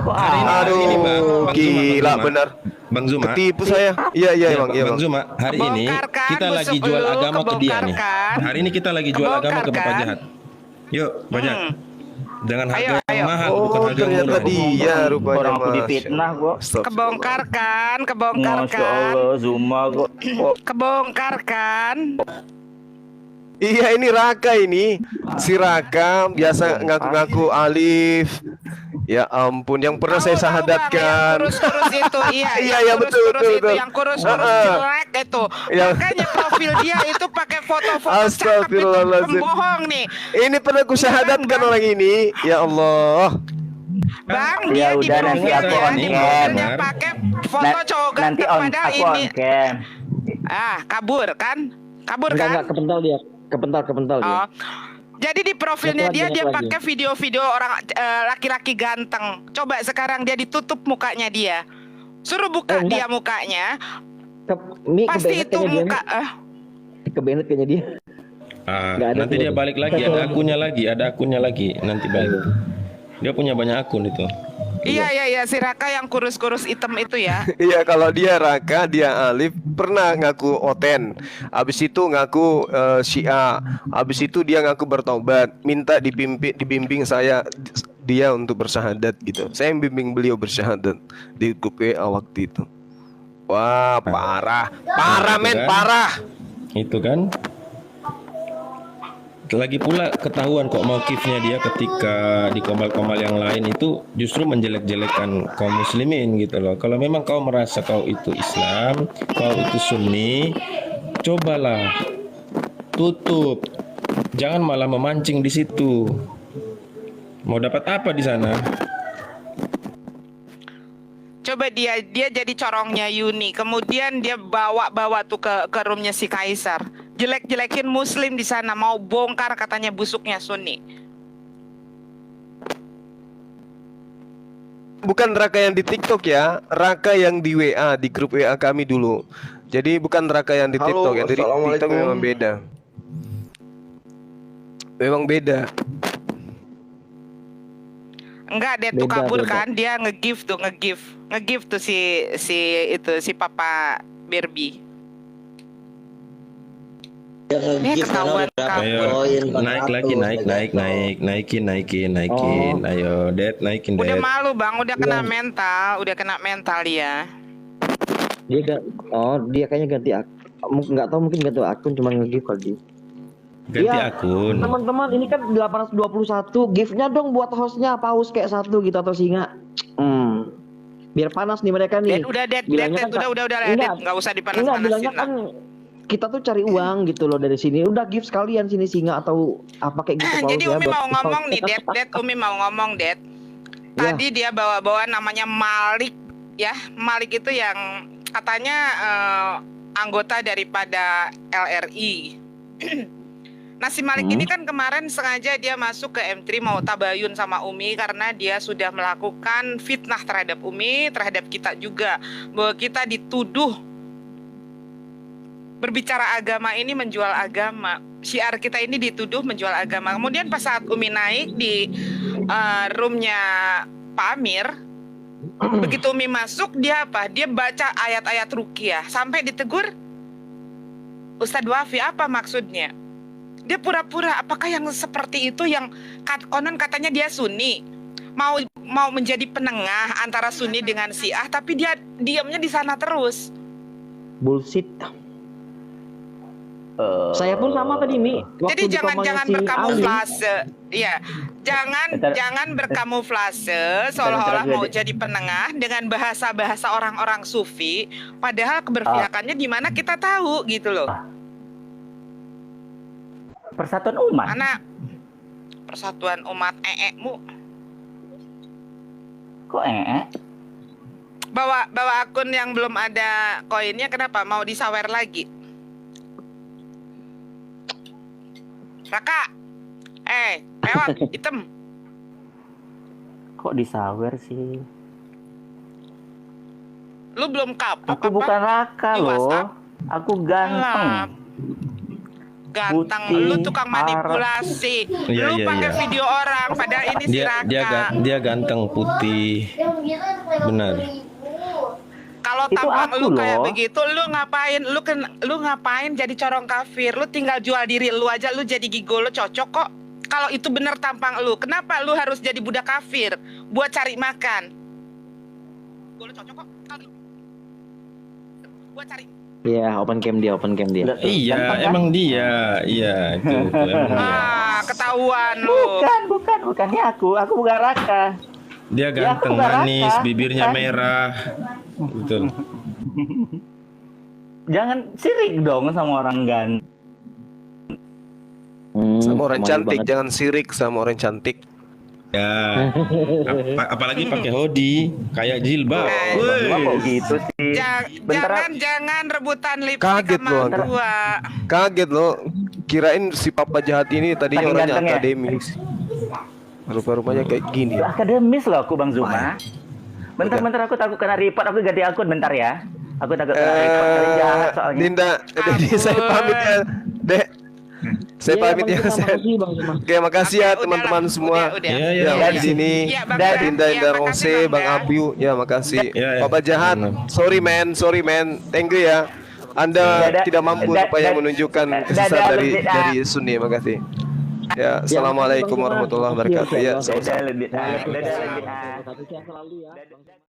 Aduh, gila benar. Bang Zuma. Ketipu saya. Iya Bang. Bang Zuma, hari ini Kebongkarkan kita lagi musuh jual lu, agama ke dia nih. kebongkarkan. Hari ini kita lagi jual agama ke Bapak Kebongkarkan. Jahat. Yuk, Bapak Jahat. Dengan harga Ayo, yang ayo. mahal, bukan Oh, harga yang ternyata murah. dia rupanya. Orang aku Mas. difitnah kok. Astagfirullah. Kebongkarkan, Masya kebongkarkan. Allah, Zuma kok. Kebongkarkan. Iya ini Raka ini. Si Raka biasa ngaku-ngaku Alif. Ya ampun, yang pernah saya Tahu, Bang, sahadatkan. yang kurus-kurus itu, iya, Iya, yang betul, kurus-kurus betul, itu, betul. yang kurus-kurus jelek itu. Yang- Makanya profil dia itu pakai foto-foto cakep itu, Astagfirullahaladzim. pembohong nih. Ini pernah ku syahadatkan Bang. orang ini. Ya Allah. Bang, Ya dia di udah, nanti profilnya, aku on di cam. profilnya pakai foto cowok Nanti ganteng on padahal aku on ini. cam. Kabur kan? Kabur Enggak kan? kepental dia. Kepental dia. Oh. Jadi di profilnya Satu lagi, dia satu lagi. pakai video-video orang laki-laki ganteng. Coba sekarang dia ditutup mukanya dia. Suruh buka Enggak. dia mukanya. Kebenet Pasti itu kayaknya muka dia. Kebenet kayaknya dia. Nggak ada Nanti tuh. dia balik lagi, ada akunnya lagi, nanti balik. Dia punya banyak akun itu. Iya si Raka yang kurus-kurus hitam itu ya. Iya kalau dia Raka, dia Alif pernah ngaku oten. Habis itu ngaku Syiah. Habis itu dia ngaku bertobat, minta dibimbing saya dia untuk bersyahadat gitu. Saya yang bimbing beliau bersyahadat di grup WA waktu itu. Wah, parah. Parah men, parah. Itu kan. Lagi pula ketahuan kok mauqifnya dia ketika di komal-komal yang lain itu justru menjelek-jelekan kaum muslimin gitu loh. Kalau memang kau merasa kau itu Islam, kau itu Sunni, cobalah tutup. Jangan malah memancing di situ. Mau dapat apa di sana? Coba dia jadi corongnya Yuni. Kemudian dia bawa tuh ke roomnya si Kaisar. Jelek-jelekin muslim di sana, mau bongkar katanya busuknya Sunni. Bukan Raka yang di TikTok ya, Raka yang di WA, di grup WA kami dulu. Jadi bukan Raka yang di Halo, TikTok ya, di TikTok Assalamualaikum. memang beda. Memang beda. Enggak, dia tuh Beda, kabur beda. kan, dia nge-give tuh si Papa Barbie. Ini ketahuan Ayo, kabur. naik lagi, naikin. Ayo, Dad, naikin, Udah Dad. malu bang, udah kena mental dia. Dia kayaknya ganti akun. Nggak tahu mungkin ganti akun cuma nge-give kali. Ganti Iya. akun. Teman-teman ini kan 821, give-nya dong buat hostnya paus kayak satu gitu atau singa. Biar panas nih mereka nih. Dad, udah Bilangnya kan- udah Enggak. nggak usah Enggak, dipanas-panasin bilangnya lah. kan kita tuh cari uang gitu loh dari sini. Udah give sekalian sini singa atau apa kayak gitu. Jadi pausnya Umi buat mau paus. ngomong nih, Dad, Umi mau ngomong, Dad. Tadi dia bawa namanya Malik ya. Malik itu yang katanya anggota daripada LRI. Nah si Malik ini kan kemarin sengaja dia masuk ke M3 mau tabayun sama Umi karena dia sudah melakukan fitnah terhadap Umi, terhadap kita juga. Bahwa kita dituduh berbicara agama ini menjual agama. Syiar kita ini dituduh menjual agama. Kemudian pas saat Umi naik di roomnya Pak Amir, Begitu Umi masuk, dia apa? Dia baca ayat-ayat ruqyah sampai ditegur, Ustadz Wafi, apa maksudnya? Dia pura-pura, apakah yang seperti itu yang konon katanya dia Sunni, mau menjadi penengah antara Sunni dengan Syiah, tapi dia diamnya di sana terus. Bullshit. Saya pun sama tadi, Mi. Jadi jangan berkamuflase, ya, jangan berkamuflase seolah-olah mau jadi penengah dengan bahasa-bahasa orang-orang sufi, padahal keberpihakannya di mana kita tahu gitu loh. Persatuan umat. Mana persatuan umat mu? Kok Bawa akun yang belum ada koinnya, kenapa mau disawer lagi? Raka, lewat hitam. Kok disawer sih? Lu belum kapok Aku bukan Raka di loh. WhatsApp? Aku ganteng. Ganteng, Putih, lu tukang manipulasi. Iya, Lu iya, pakai iya. video orang, padahal ini si Raka. Dia ganteng, putih. Benar. Kalau Itu tampang aku lu kayak loh. begitu, lu ngapain jadi corong kafir? Lu tinggal jual diri lu aja, lu jadi gigolo cocok kok. Kalau itu bener tampang lu, kenapa lu harus jadi budak kafir buat cari makan? Gigolo cocok kok. Buat cari. Iya, open cam dia. Iya, emang dia. Iya, itu emang dia. Ketahuan lu. Bukan ya aku bukan Raka. Dia Ya, aku ganteng, bukan manis, Raka, bibirnya bukan. merah. Betul. Jangan sirik dong sama orang ganteng. Sama orang malu cantik, banget. jangan sirik sama orang cantik. Ya. Apalagi pakai hoodie kayak jilbab. Woi. Kok gitu sih? Bentar. Jangan rebutan lipstick Kaget sama lu, Angga. gua. Kaget loh, kirain si Papa Jahat ini tadinya Saking orangnya ganteng ya? akademis. Rupa-rupanya kayak gini. Akademis loh aku Bang Zuma. Bentar aku takut kena report, aku ganti akun bentar ya. Aku takut kena report kali jahat soalnya. Dinda, jadi saya pamit ya, Dek. Saya pamit ya, saya. Oke, makasih ya Oke, teman-teman udahlah. semua. Udah. Iya, iya. Yang di sini, Iya, Bang Dan Ga. Dinda, Iya, Indah makasih, Rose, Bang Bang Ga. Abiu, ya makasih. Iya, iya. Papa Jahat, sorry man, thank you ya. Anda Dadah. tidak mampu rupanya menunjukkan kasih sayang dari Sunni, makasih. Ya, assalamualaikum warahmatullahi wabarakatuh. Ya, sama-sama. Dadah lebih. Selalu ya.